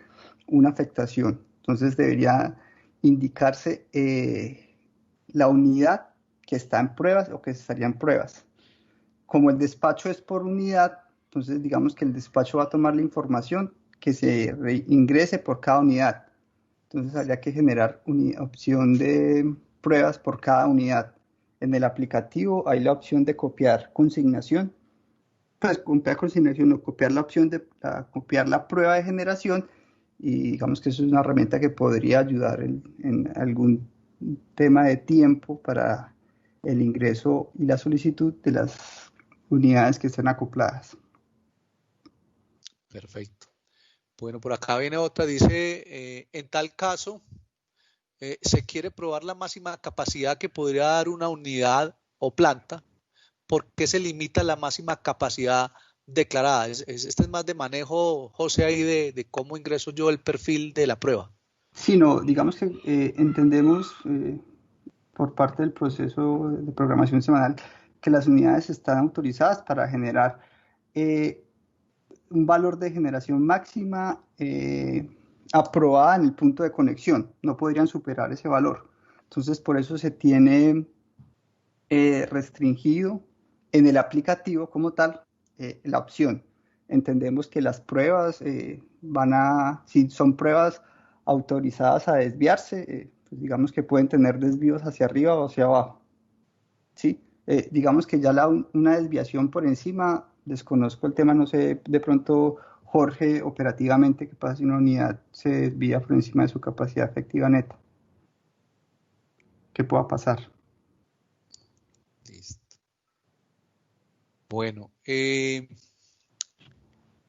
una afectación. Entonces debería indicarse la unidad que está en pruebas o que estaría en pruebas. Como el despacho es por unidad, entonces digamos que el despacho va a tomar la información que se ingrese por cada unidad. Entonces habría que generar una opción de pruebas por cada unidad. En el aplicativo hay la opción de copiar consignación. Pues copiar consignación o copiar la opción de copiar la prueba de generación, y digamos que eso es una herramienta que podría ayudar en algún tema de tiempo para el ingreso y la solicitud de las unidades que estén acopladas. Perfecto. Bueno, por acá viene otra, dice, en tal caso, se quiere probar la máxima capacidad que podría dar una unidad o planta. ¿Por qué se limita la máxima capacidad declarada? Este es más de manejo, José, ahí de cómo ingreso yo el perfil de la prueba. Sí, no, digamos que entendemos por parte del proceso de programación semanal que las unidades están autorizadas para generar un valor de generación máxima aprobada en el punto de conexión. No podrían superar ese valor. Entonces, por eso se tiene restringido en el aplicativo como tal la opción. Entendemos que las pruebas si son pruebas autorizadas a desviarse, pues digamos que pueden tener desvíos hacia arriba o hacia abajo. ¿Sí? Digamos que ya una desviación por encima, desconozco el tema, no sé de pronto, Jorge, operativamente, qué pasa si una unidad se desvía por encima de su capacidad efectiva neta. ¿Qué pueda pasar? Listo. Bueno,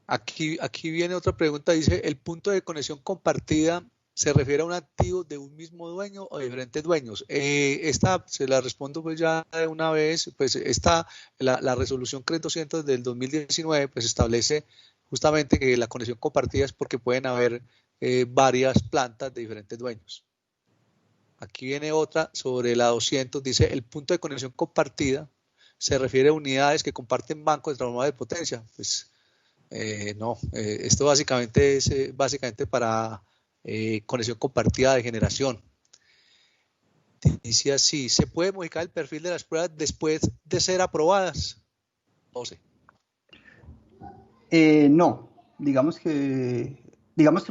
aquí viene otra pregunta, dice, ¿el punto de conexión compartida se refiere a un activo de un mismo dueño o de diferentes dueños. Esta se la respondo pues ya de una vez, pues la resolución CRES 200 del 2019 pues establece justamente que la conexión compartida es porque pueden haber varias plantas de diferentes dueños. Aquí viene otra sobre la 200, dice el punto de conexión compartida se refiere a unidades que comparten bancos de transformador de potencia. Pues no, esto básicamente es para conexión compartida de generación. Dice así, ¿se puede modificar el perfil de las pruebas después de ser aprobadas? José. No, digamos que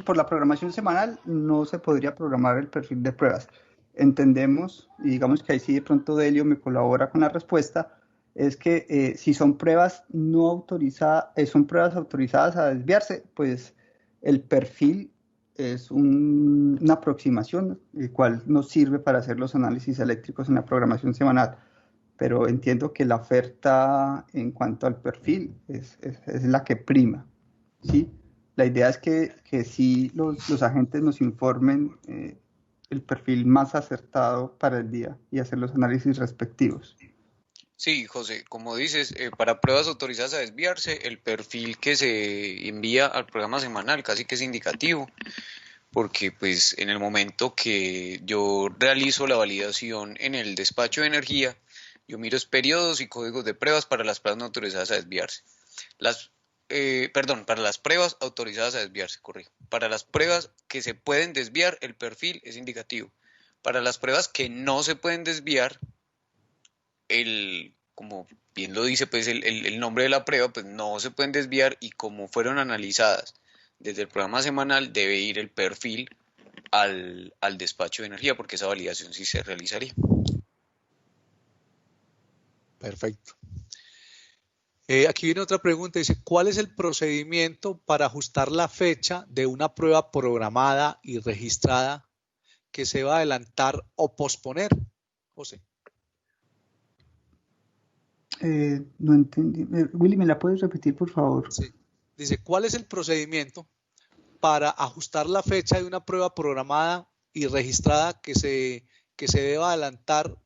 por la programación semanal no se podría programar el perfil de pruebas. Entendemos, y digamos que ahí sí de pronto Delio me colabora con la respuesta, es que si son pruebas no autorizadas, son pruebas autorizadas a desviarse, pues el perfil es una aproximación, el cual nos sirve para hacer los análisis eléctricos en la programación semanal. Pero entiendo que la oferta en cuanto al perfil es la que prima, ¿sí? La idea es que sí los agentes nos informen el perfil más acertado para el día y hacer los análisis respectivos. Sí, José, como dices, para pruebas autorizadas a desviarse, el perfil que se envía al programa semanal casi que es indicativo, porque pues en el momento que yo realizo la validación en el despacho de energía, yo miro periodos y códigos de pruebas para las pruebas no autorizadas a desviarse. Para las pruebas autorizadas a desviarse, corrijo. Para las pruebas que se pueden desviar, el perfil es indicativo. Para las pruebas que no se pueden desviar, como bien lo dice pues el nombre de la prueba, pues no se pueden desviar y como fueron analizadas desde el programa semanal, debe ir el perfil al despacho de energía porque esa validación sí se realizaría. Perfecto. Aquí viene otra pregunta, dice, ¿cuál es el procedimiento para ajustar la fecha de una prueba programada y registrada que se va a adelantar o posponer? José. No entendí. Willy, ¿me la puedes repetir, por favor? Sí. Dice, ¿cuál es el procedimiento para ajustar la fecha de una prueba programada y registrada que se deba adelantar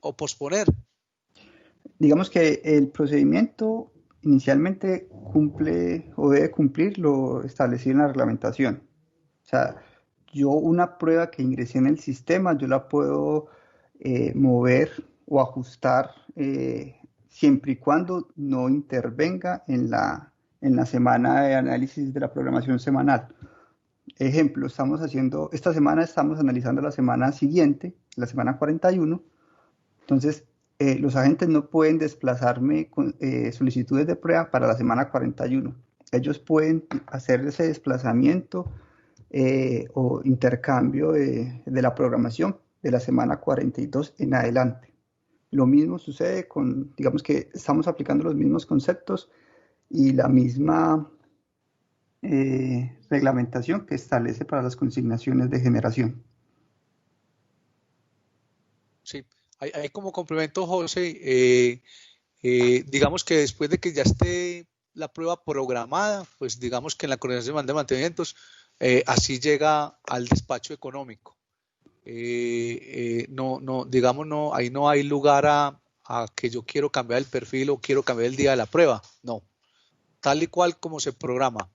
o posponer? Digamos que el procedimiento inicialmente cumple o debe cumplir lo establecido en la reglamentación. O sea, yo una prueba que ingresé en el sistema, yo la puedo mover o ajustar siempre y cuando no intervenga en la semana de análisis de la programación semanal. Ejemplo, esta semana estamos analizando la semana siguiente, la semana 41, entonces los agentes no pueden desplazarme con solicitudes de prueba para la semana 41. Ellos pueden hacer ese desplazamiento o intercambio de la programación de la semana 42 en adelante. Lo mismo sucede digamos que estamos aplicando los mismos conceptos y la misma reglamentación que establece para las consignaciones de generación. Sí, hay como complemento, José, digamos que después de que ya esté la prueba programada, pues digamos que en la coordinación de mantenimientos, así llega al despacho económico. Ahí no hay lugar a que yo quiero cambiar el perfil o quiero cambiar el día de la prueba, no. Tal y cual como se programa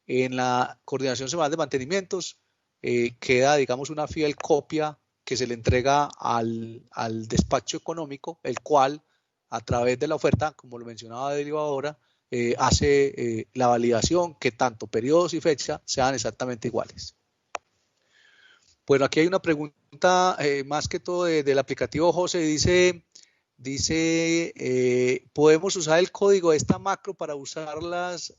en la coordinación semanal de mantenimientos, queda, digamos, una fiel copia que se le entrega al despacho económico, el cual, a través de la oferta, como lo mencionaba Delio ahora, hace la validación que tanto periodos y fecha sean exactamente iguales. Bueno, aquí hay una pregunta más que todo del aplicativo, José, dice, ¿podemos usar el código de esta macro para usarlas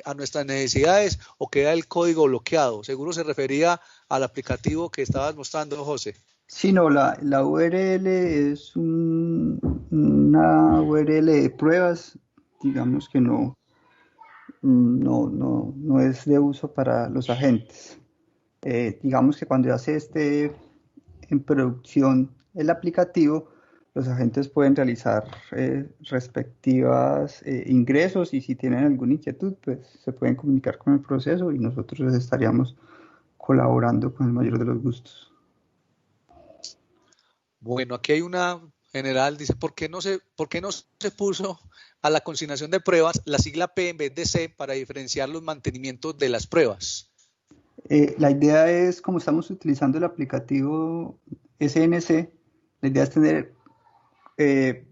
a nuestras necesidades o queda el código bloqueado? Seguro se refería al aplicativo que estabas mostrando, José. Sí, no, la URL es una URL de pruebas, digamos que no es de uso para los agentes. Digamos que cuando ya se esté en producción el aplicativo, los agentes pueden realizar respectivos ingresos y si tienen alguna inquietud, pues se pueden comunicar con el proceso y nosotros les estaríamos colaborando con el mayor de los gustos. Bueno, aquí hay una general, dice, ¿por qué no se puso a la consignación de pruebas la sigla P en vez de C para diferenciar los mantenimientos de las pruebas? La idea es, como estamos utilizando el aplicativo SNC, la idea es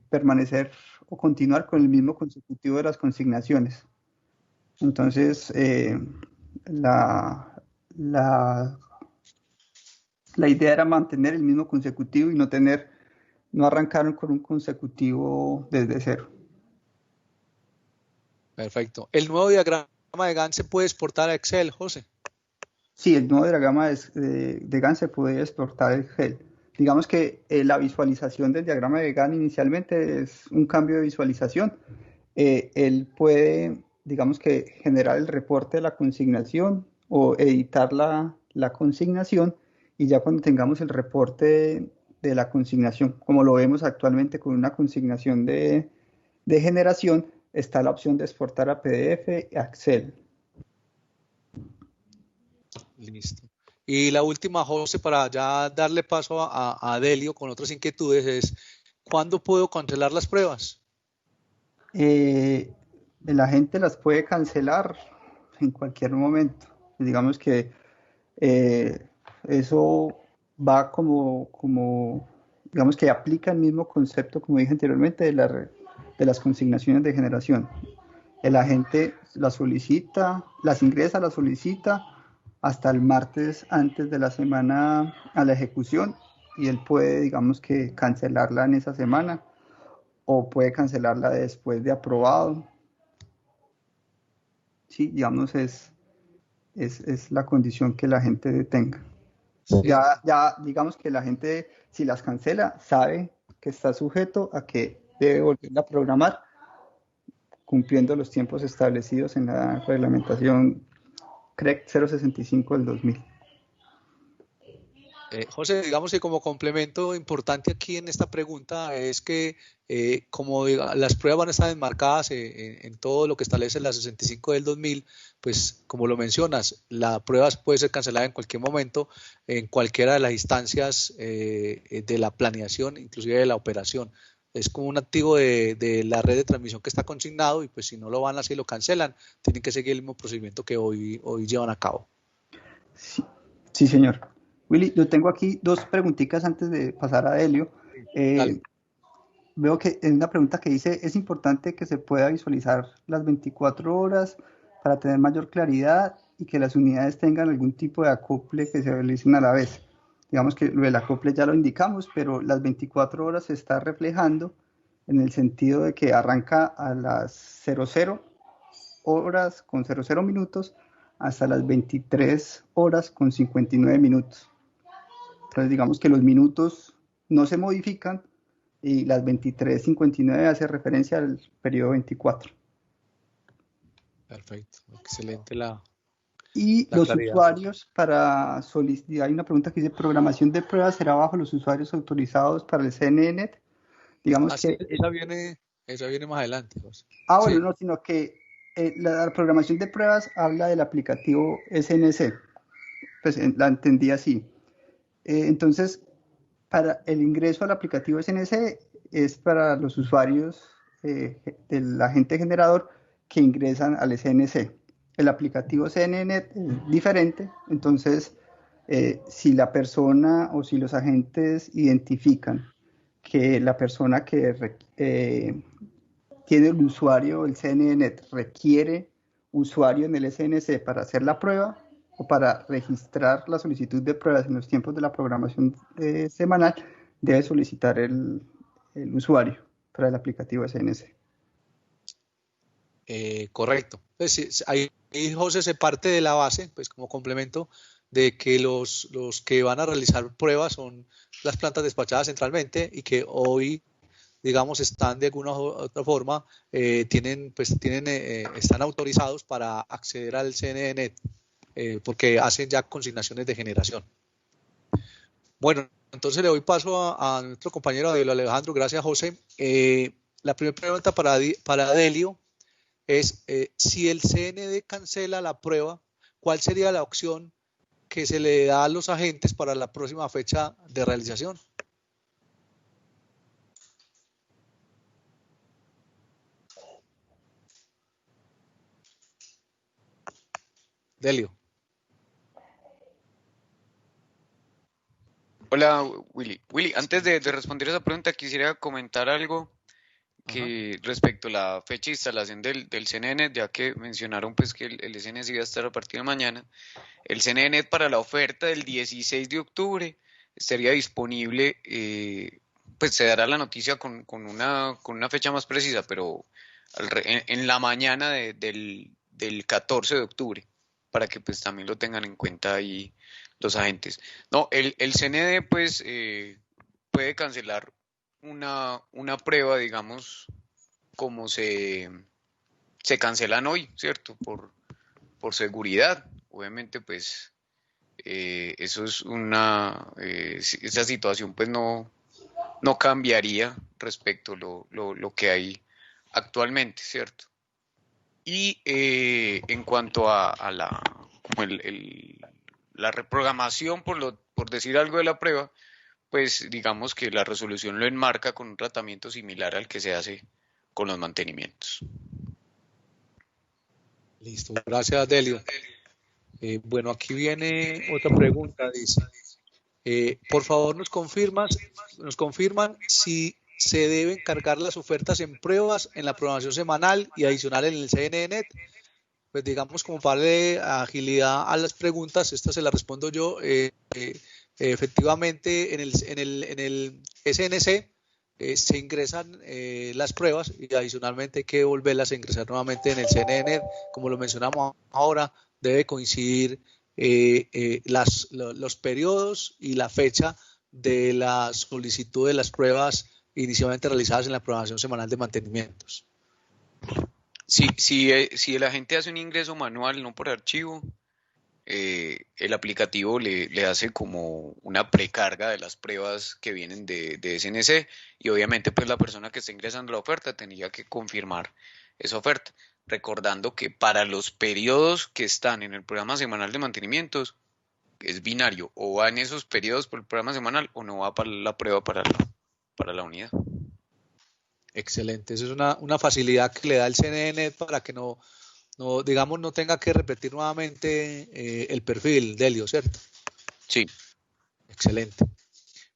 permanecer o continuar con el mismo consecutivo de las consignaciones. Entonces, la idea era mantener el mismo consecutivo y no arrancar con un consecutivo desde cero. Perfecto. ¿El nuevo diagrama de Gantt se puede exportar a Excel, José? Sí, el nuevo diagrama de Gantt se puede exportar a Excel. Digamos que la visualización del diagrama de Gantt inicialmente es un cambio de visualización. Él puede, digamos que, generar el reporte de la consignación o editar la consignación, y ya cuando tengamos el reporte de la consignación, como lo vemos actualmente con una consignación de generación, está la opción de exportar a PDF y a Excel. Listo. Y la última, José, para ya darle paso a Delio con otras inquietudes, es ¿cuándo puedo cancelar las pruebas? La gente las puede cancelar en cualquier momento. Digamos que eso va digamos que aplica el mismo concepto, como dije anteriormente, de las consignaciones de generación. El agente las solicita, las ingresa, las solicita hasta el martes antes de la semana a la ejecución, y él puede, digamos que, cancelarla en esa semana o puede cancelarla después de aprobado. Sí, digamos, es la condición que la gente tenga. Sí. Ya digamos que la gente, si las cancela, sabe que está sujeto a que debe volver a programar cumpliendo los tiempos establecidos en la reglamentación CREC 065 del 2000. José, digamos que como complemento importante aquí en esta pregunta es que como las pruebas van a estar enmarcadas en todo lo que establece la 65 del 2000, pues como lo mencionas, la prueba puede ser cancelada en cualquier momento, en cualquiera de las instancias de la planeación, inclusive de la operación. Es como un activo de la red de transmisión que está consignado, y pues si no lo van a hacer y lo cancelan, tienen que seguir el mismo procedimiento que hoy llevan a cabo. Sí, señor. Willy, yo tengo aquí dos preguntitas antes de pasar a Delio. Veo que es una pregunta que dice, ¿es importante que se pueda visualizar las 24 horas para tener mayor claridad y que las unidades tengan algún tipo de acople que se realicen a la vez? Digamos que lo del acople ya lo indicamos, pero las 24 horas se está reflejando en el sentido de que arranca a las 00 horas con 00 minutos hasta las 23 horas con 59 minutos. Entonces, digamos que los minutos no se modifican y las 23:59 hace referencia al periodo 24. Perfecto, excelente Y los claridad. Usuarios para solicitar, hay una pregunta que dice, ¿programación de pruebas será bajo los usuarios autorizados para el CNN? Digamos que esa viene más adelante. Pues. Bueno, sí. No, sino que la programación de pruebas habla del aplicativo SNC, pues la entendí así. Entonces, para el ingreso al aplicativo SNC es para los usuarios del agente generador que ingresan al SNC. El aplicativo CNN es diferente, entonces si la persona o si los agentes identifican que la persona que tiene el usuario, el CNN, requiere usuario en el SNC para hacer la prueba, o para registrar la solicitud de pruebas en los tiempos de la programación semanal, debe solicitar el usuario para el aplicativo SNC. Correcto. Pues, ahí, José, se parte de la base, pues como complemento, de que los que van a realizar pruebas son las plantas despachadas centralmente y que hoy, digamos, están de alguna u otra forma, están autorizados para acceder al CNN. Porque hacen ya consignaciones de generación. Bueno, entonces le doy paso a nuestro compañero Alejandro. Gracias, José. La primera pregunta para Delio es, si el CND cancela la prueba, ¿cuál sería la opción que se le da a los agentes para la próxima fecha de realización. Delio. Hola, Willy. Willy, antes de responder esa pregunta, quisiera comentar algo que respecto a la fecha de instalación del CNEnet, ya que mencionaron pues que el SNS iba a estar a partir de mañana. El CNEnet para la oferta del 16 de octubre estaría disponible, pues se dará la noticia con una fecha más precisa, pero en la mañana del 14 de octubre, para que pues también lo tengan en cuenta ahí los agentes. No, el CND pues puede cancelar una prueba, digamos, como se cancelan hoy, ¿cierto? Por seguridad. Obviamente, pues, eso es esa situación pues no cambiaría respecto a lo que hay actualmente, ¿cierto? Y en cuanto a como la reprogramación, por decir algo de la prueba, pues digamos que la resolución lo enmarca con un tratamiento similar al que se hace con los mantenimientos. Listo, gracias Delio. Bueno, aquí viene otra pregunta, dice, por favor nos confirman si se deben cargar las ofertas en pruebas en la programación semanal y adicional en el CNEnet. Pues digamos, como para darle agilidad a las preguntas, esta se la respondo yo. Efectivamente, en el SNC se ingresan las pruebas y adicionalmente hay que volverlas a ingresar nuevamente en el CNEnet. Como lo mencionamos ahora, debe coincidir los periodos y la fecha de la solicitud de las pruebas inicialmente realizadas en la programación semanal de mantenimientos. Si el agente hace un ingreso manual, no por archivo, el aplicativo le hace como una precarga de las pruebas que vienen de SNC y obviamente pues la persona que está ingresando la oferta tendría que confirmar esa oferta, recordando que para los periodos que están en el programa semanal de mantenimientos es binario, o va en esos periodos por el programa semanal o no va para la prueba para la unidad. Excelente, eso es una facilidad que le da el CNEnet para que no tenga que repetir nuevamente el perfil, Delio, ¿cierto? Sí. Excelente.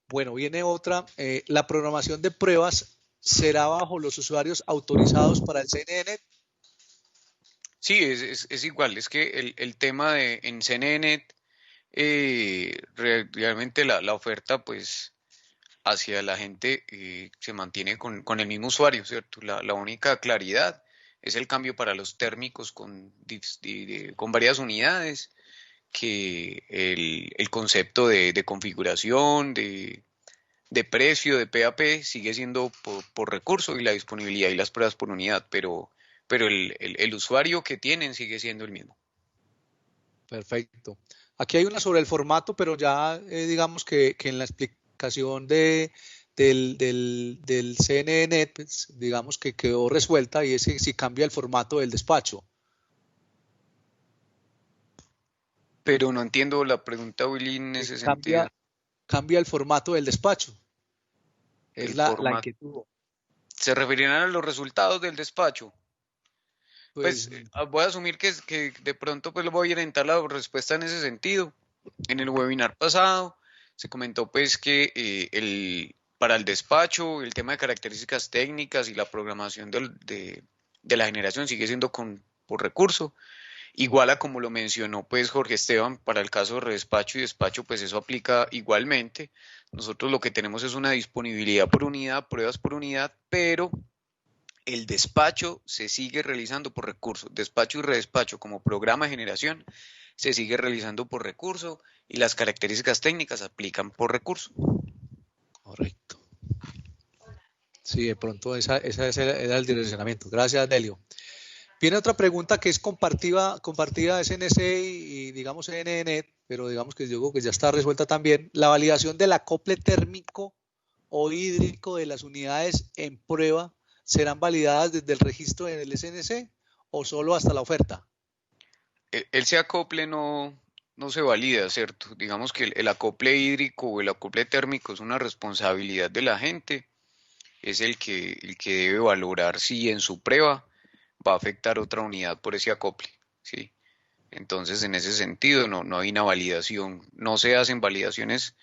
Bueno, viene otra. ¿La programación de pruebas será bajo los usuarios autorizados para el CNEnet? Sí, es igual. Es que el tema en CNEnet, realmente la oferta, pues, hacia la gente se mantiene con el mismo usuario, ¿cierto? La única claridad es el cambio para los térmicos con varias unidades, que el concepto de configuración, de precio, de PAP, sigue siendo por recurso y la disponibilidad y las pruebas por unidad, pero el usuario que tienen sigue siendo el mismo. Perfecto. Aquí hay una sobre el formato, pero ya digamos que en la explicación del CNEnet, pues, digamos que quedó resuelta y es si cambia el formato del despacho. Pero no entiendo la pregunta, Willy, en ese sentido. Cambia el formato del despacho. Es la inquietud. ¿Se referirán a los resultados del despacho? Pues voy a asumir que de pronto pues lo voy a orientar la respuesta en ese sentido. En el webinar pasado se comentó pues que para el despacho el tema de características técnicas y la programación de la generación sigue siendo por recurso. Igual a como lo mencionó pues Jorge Esteban, para el caso de redespacho y despacho, pues eso aplica igualmente. Nosotros lo que tenemos es una disponibilidad por unidad, pruebas por unidad, pero el despacho se sigue realizando por recurso. Despacho y redespacho como programa de generación se sigue realizando por recurso y las características técnicas aplican por recurso. Correcto. Sí, de pronto ese era el direccionamiento. Gracias, Delio. Viene otra pregunta que es compartida SNC y digamos CNEnet, pero digamos que yo digo que ya está resuelta también. La validación del acople térmico o hídrico de las unidades en prueba serán validadas desde el registro en el SNC o solo hasta la oferta. Ese acople no no se valida, ¿cierto? Digamos que el acople hídrico o el acople térmico es una responsabilidad de la gente, es el que debe valorar si en su prueba va a afectar otra unidad por ese acople, ¿sí? Entonces, en ese sentido, no hay una validación, no se hacen validaciones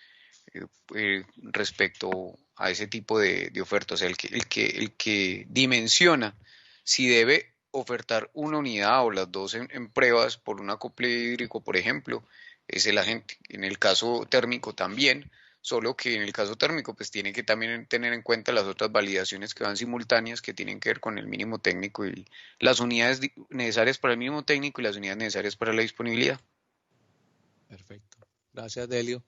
respecto a ese tipo de ofertas. O sea, el que dimensiona si debe ofertar una unidad o las dos en pruebas por un acople hídrico, por ejemplo, es el agente. En el caso térmico también, solo que en el caso térmico pues tiene que también tener en cuenta las otras validaciones que van simultáneas que tienen que ver con el mínimo técnico y las unidades necesarias para el mínimo técnico y las unidades necesarias para la disponibilidad. Perfecto. Gracias, Delio.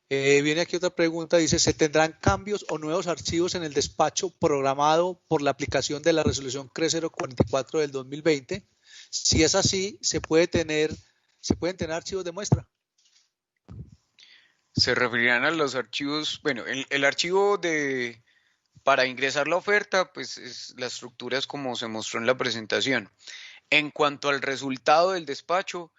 Viene aquí otra pregunta, dice, ¿se tendrán cambios o nuevos archivos en el despacho programado por la aplicación de la resolución CRE 044 del 2020? Si es así, ¿se pueden tener archivos de muestra? Se referirán a los archivos, bueno, el archivo para ingresar la oferta, pues la estructura es como se mostró en la presentación. En cuanto al resultado del despacho,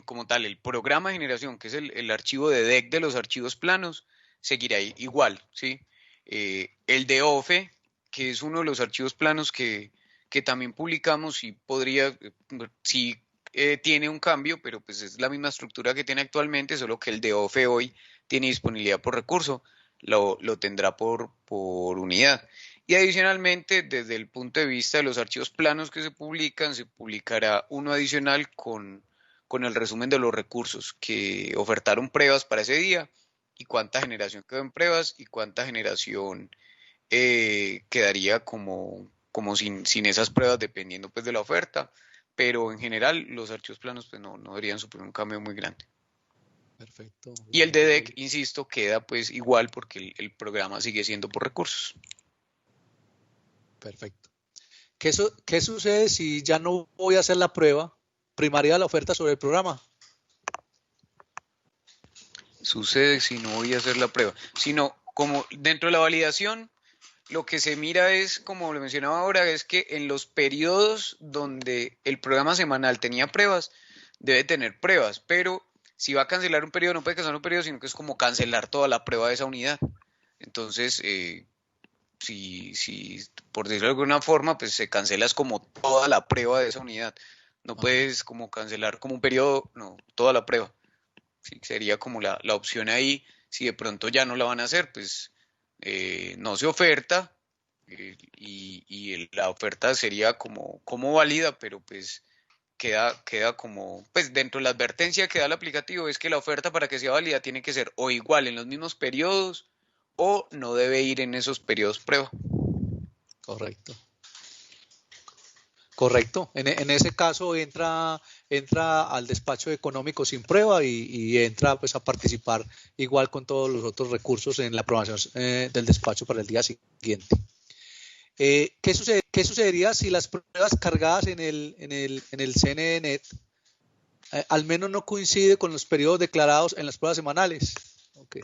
como tal, el programa de generación, que es el archivo de DEC de los archivos planos, seguirá igual, ¿sí? El de OFE, que es uno de los archivos planos que también publicamos y podría, sí tiene un cambio, pero pues es la misma estructura que tiene actualmente, solo que el de OFE hoy tiene disponibilidad por recurso, lo tendrá por unidad. Y adicionalmente, desde el punto de vista de los archivos planos que se publican, se publicará uno adicional con el resumen de los recursos que ofertaron pruebas para ese día y cuánta generación quedó en pruebas y cuánta generación quedaría como sin esas pruebas dependiendo pues de la oferta, pero en general los archivos planos pues no deberían suponer un cambio muy grande. Perfecto. Y el de DEC, insisto, queda pues igual porque el programa sigue siendo por recursos. Perfecto. ¿Qué sucede si ya no voy a hacer la prueba primaria de la oferta sobre el programa? Sucede si no voy a hacer la prueba, sino como dentro de la validación, lo que se mira es, como lo mencionaba ahora, es que en los periodos donde el programa semanal tenía pruebas, debe tener pruebas, pero si va a cancelar un periodo, no puede cancelar un periodo, sino que es como cancelar toda la prueba de esa unidad. Entonces, si por decirlo de alguna forma, pues se cancela es como toda la prueba de esa unidad. No puedes como cancelar como un periodo, no, toda la prueba. Sí, sería como la opción ahí. Si de pronto ya no la van a hacer, pues no se oferta y la oferta sería como válida, pero pues queda como, pues dentro de la advertencia que da el aplicativo es que la oferta para que sea válida tiene que ser o igual en los mismos periodos o no debe ir en esos periodos prueba. Correcto. Correcto. En ese caso entra al despacho económico sin prueba y entra pues a participar igual con todos los otros recursos en la aprobación del despacho para el día siguiente. ¿Qué sucedería si las pruebas cargadas en el CNENet al menos no coincide con los periodos declarados en las pruebas semanales? Okay.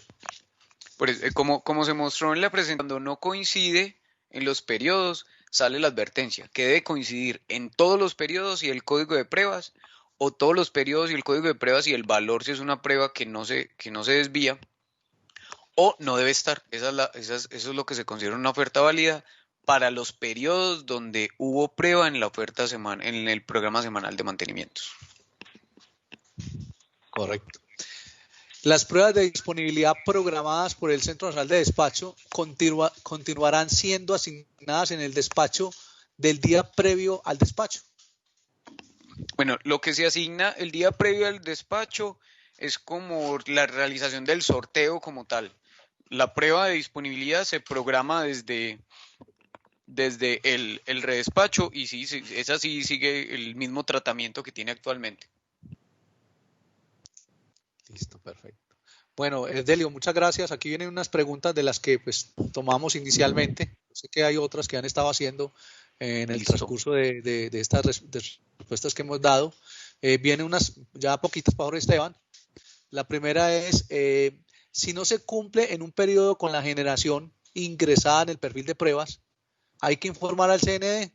Pues, como se mostró en la presentación, cuando no coincide en los periodos, sale la advertencia que debe coincidir en todos los periodos y el código de pruebas, o todos los periodos y el código de pruebas y el valor si es una prueba que no se desvía, o no debe estar. Eso es lo que se considera una oferta válida para los periodos donde hubo prueba en la oferta en el programa semanal de mantenimientos. Correcto. Las pruebas de disponibilidad programadas por el Centro Nacional de Despacho continuarán siendo asignadas en el despacho del día previo al despacho. Bueno, lo que se asigna el día previo al despacho es como la realización del sorteo como tal. La prueba de disponibilidad se programa desde el redespacho y sí, esa sí sigue el mismo tratamiento que tiene actualmente. Listo, perfecto. Bueno, Delio, muchas gracias. Aquí vienen unas preguntas de las que pues tomamos inicialmente. Sé que hay otras que han estado haciendo en el transcurso de estas respuestas que hemos dado. Vienen unas ya poquitas para Esteban. La primera es, si no se cumple en un periodo con la generación ingresada en el perfil de pruebas, ¿hay que informar al CND?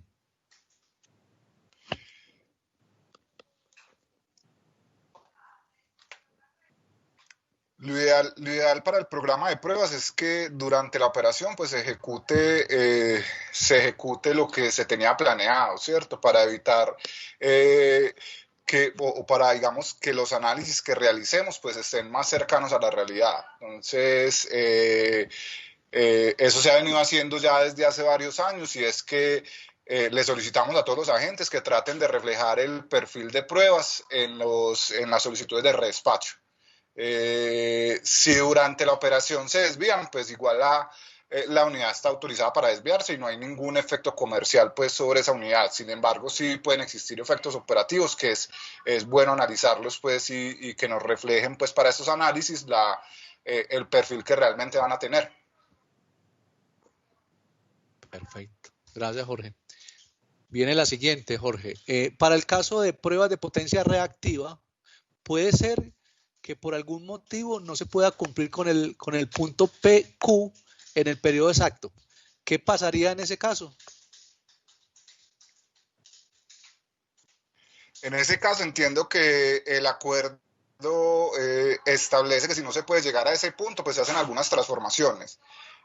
Lo ideal para el programa de pruebas es que durante la operación pues se ejecute lo que se tenía planeado, ¿cierto? Para evitar o para, digamos, que los análisis que realicemos pues estén más cercanos a la realidad. Entonces, eso se ha venido haciendo ya desde hace varios años, y es que le solicitamos a todos los agentes que traten de reflejar el perfil de pruebas en las solicitudes de redespacho. Si durante la operación se desvían, pues igual la unidad está autorizada para desviarse y no hay ningún efecto comercial pues sobre esa unidad. Sin embargo, sí pueden existir efectos operativos que es bueno analizarlos pues y que nos reflejen pues para estos análisis el perfil que realmente van a tener. Perfecto. Gracias, Jorge. Viene la siguiente, Jorge. Para el caso de pruebas de potencia reactiva, puede ser que por algún motivo no se pueda cumplir con el punto PQ en el periodo exacto. ¿Qué pasaría en ese caso? En ese caso entiendo que el acuerdo establece que si no se puede llegar a ese punto, pues se hacen algunas transformaciones.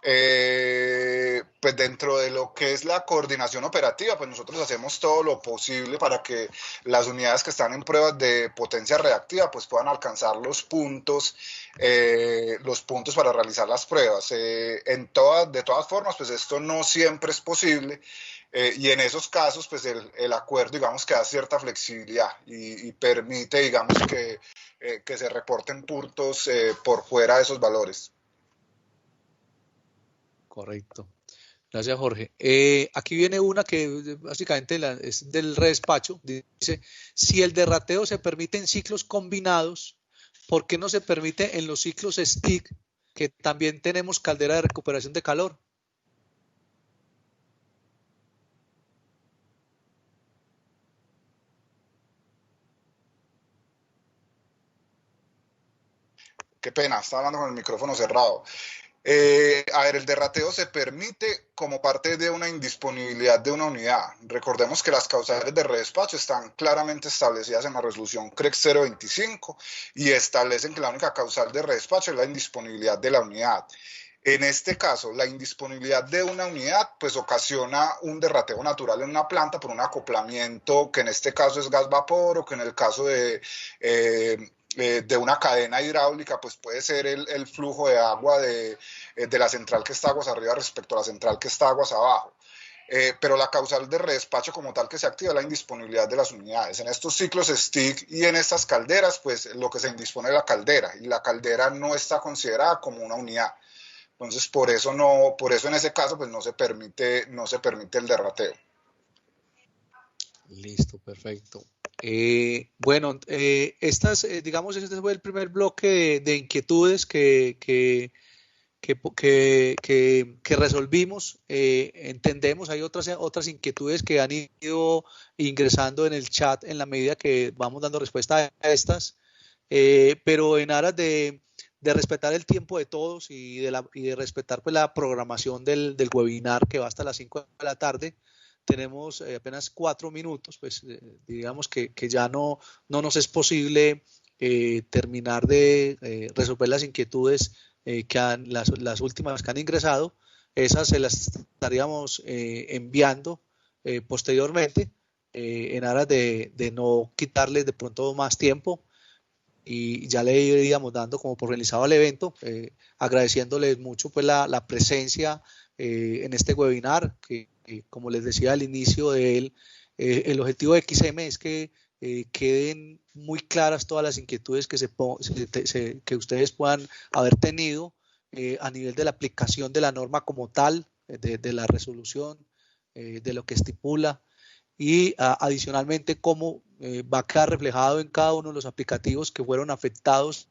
Pues dentro de lo que es la coordinación operativa, pues nosotros hacemos todo lo posible para que las unidades que están en pruebas de potencia reactiva pues puedan alcanzar los puntos para realizar las pruebas. De todas formas, pues esto no siempre es posible. Y en esos casos, pues el acuerdo, digamos, que da cierta flexibilidad y permite, digamos, que se reporten puntos por fuera de esos valores. Correcto. Gracias, Jorge. Aquí viene una que básicamente es del redespacho. Dice, si el derrateo se permite en ciclos combinados, ¿por qué no se permite en los ciclos STIC, que también tenemos caldera de recuperación de calor? Qué pena, estaba hablando con el micrófono cerrado. A ver, el derrateo se permite como parte de una indisponibilidad de una unidad. Recordemos que las causales de redespacho están claramente establecidas en la resolución CREC 025 y establecen que la única causal de redespacho es la indisponibilidad de la unidad. En este caso, la indisponibilidad de una unidad pues ocasiona un derrateo natural en una planta por un acoplamiento que en este caso es gas-vapor, o que en el caso de una cadena hidráulica pues puede ser el flujo de agua de la central que está aguas arriba respecto a la central que está aguas abajo. Pero la causal de redespacho como tal que se activa es la indisponibilidad de las unidades. En estos ciclos STIC y en estas calderas, pues lo que se indispone es la caldera, y la caldera no está considerada como una unidad. Entonces, por eso en ese caso, pues no se permite el derrateo. Listo, perfecto. Bueno, digamos, este fue el primer bloque de inquietudes que resolvimos. Entendemos, hay otras inquietudes que han ido ingresando en el chat en la medida que vamos dando respuesta a estas, pero en aras de respetar el tiempo de todos y de respetar pues, la programación del webinar, que va hasta las 5 de la tarde, tenemos apenas 4 minutos, pues digamos que ya no nos es posible terminar de resolver las inquietudes las últimas que han ingresado. Esas se las estaríamos enviando posteriormente en aras de no quitarles de pronto más tiempo, y ya le iríamos dando como por realizado el evento, agradeciéndoles mucho pues la presencia en este webinar, que como les decía al inicio de él, el objetivo de XM es que queden muy claras todas las inquietudes que ustedes puedan haber tenido a nivel de la aplicación de la norma como tal, de la resolución, de lo que estipula, y adicionalmente cómo va a quedar reflejado en cada uno de los aplicativos que fueron afectados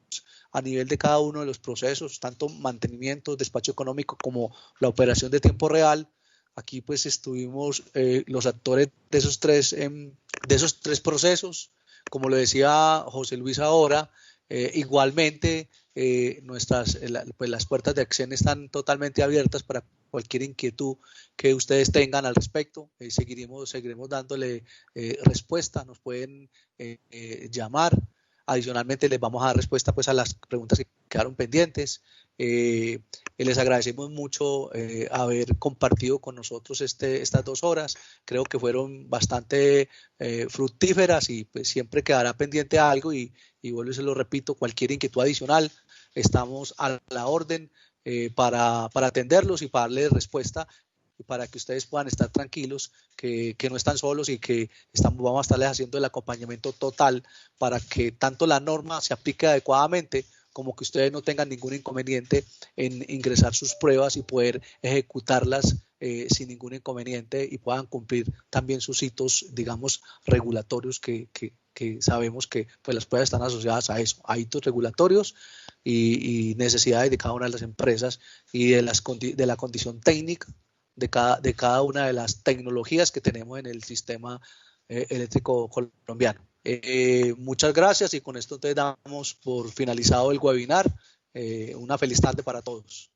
a nivel de cada uno de los procesos, tanto mantenimiento, despacho económico como la operación de tiempo real. Aquí pues estuvimos los actores de esos tres procesos, como lo decía José Luis ahora. Igualmente las puertas de acción están totalmente abiertas para cualquier inquietud que ustedes tengan al respecto. Seguiremos dándole respuesta. Nos pueden llamar. Adicionalmente les vamos a dar respuesta pues a las preguntas que quedaron pendientes. Les agradecemos mucho haber compartido con nosotros estas 2 horas. Creo que fueron bastante fructíferas y pues siempre quedará pendiente algo y vuelvo y se lo repito, cualquier inquietud adicional, estamos a la orden para atenderlos y para darles respuesta y para que ustedes puedan estar tranquilos que no están solos y que vamos a estarles haciendo el acompañamiento total para que tanto la norma se aplique adecuadamente como que ustedes no tengan ningún inconveniente en ingresar sus pruebas y poder ejecutarlas sin ningún inconveniente y puedan cumplir también sus hitos, digamos, regulatorios que sabemos que pues, las pruebas están asociadas a eso, a hitos regulatorios y necesidades de cada una de las empresas y de la condición técnica de cada una de las tecnologías que tenemos en el sistema eléctrico colombiano. Muchas gracias y con esto te damos por finalizado el webinar. Una feliz tarde para todos.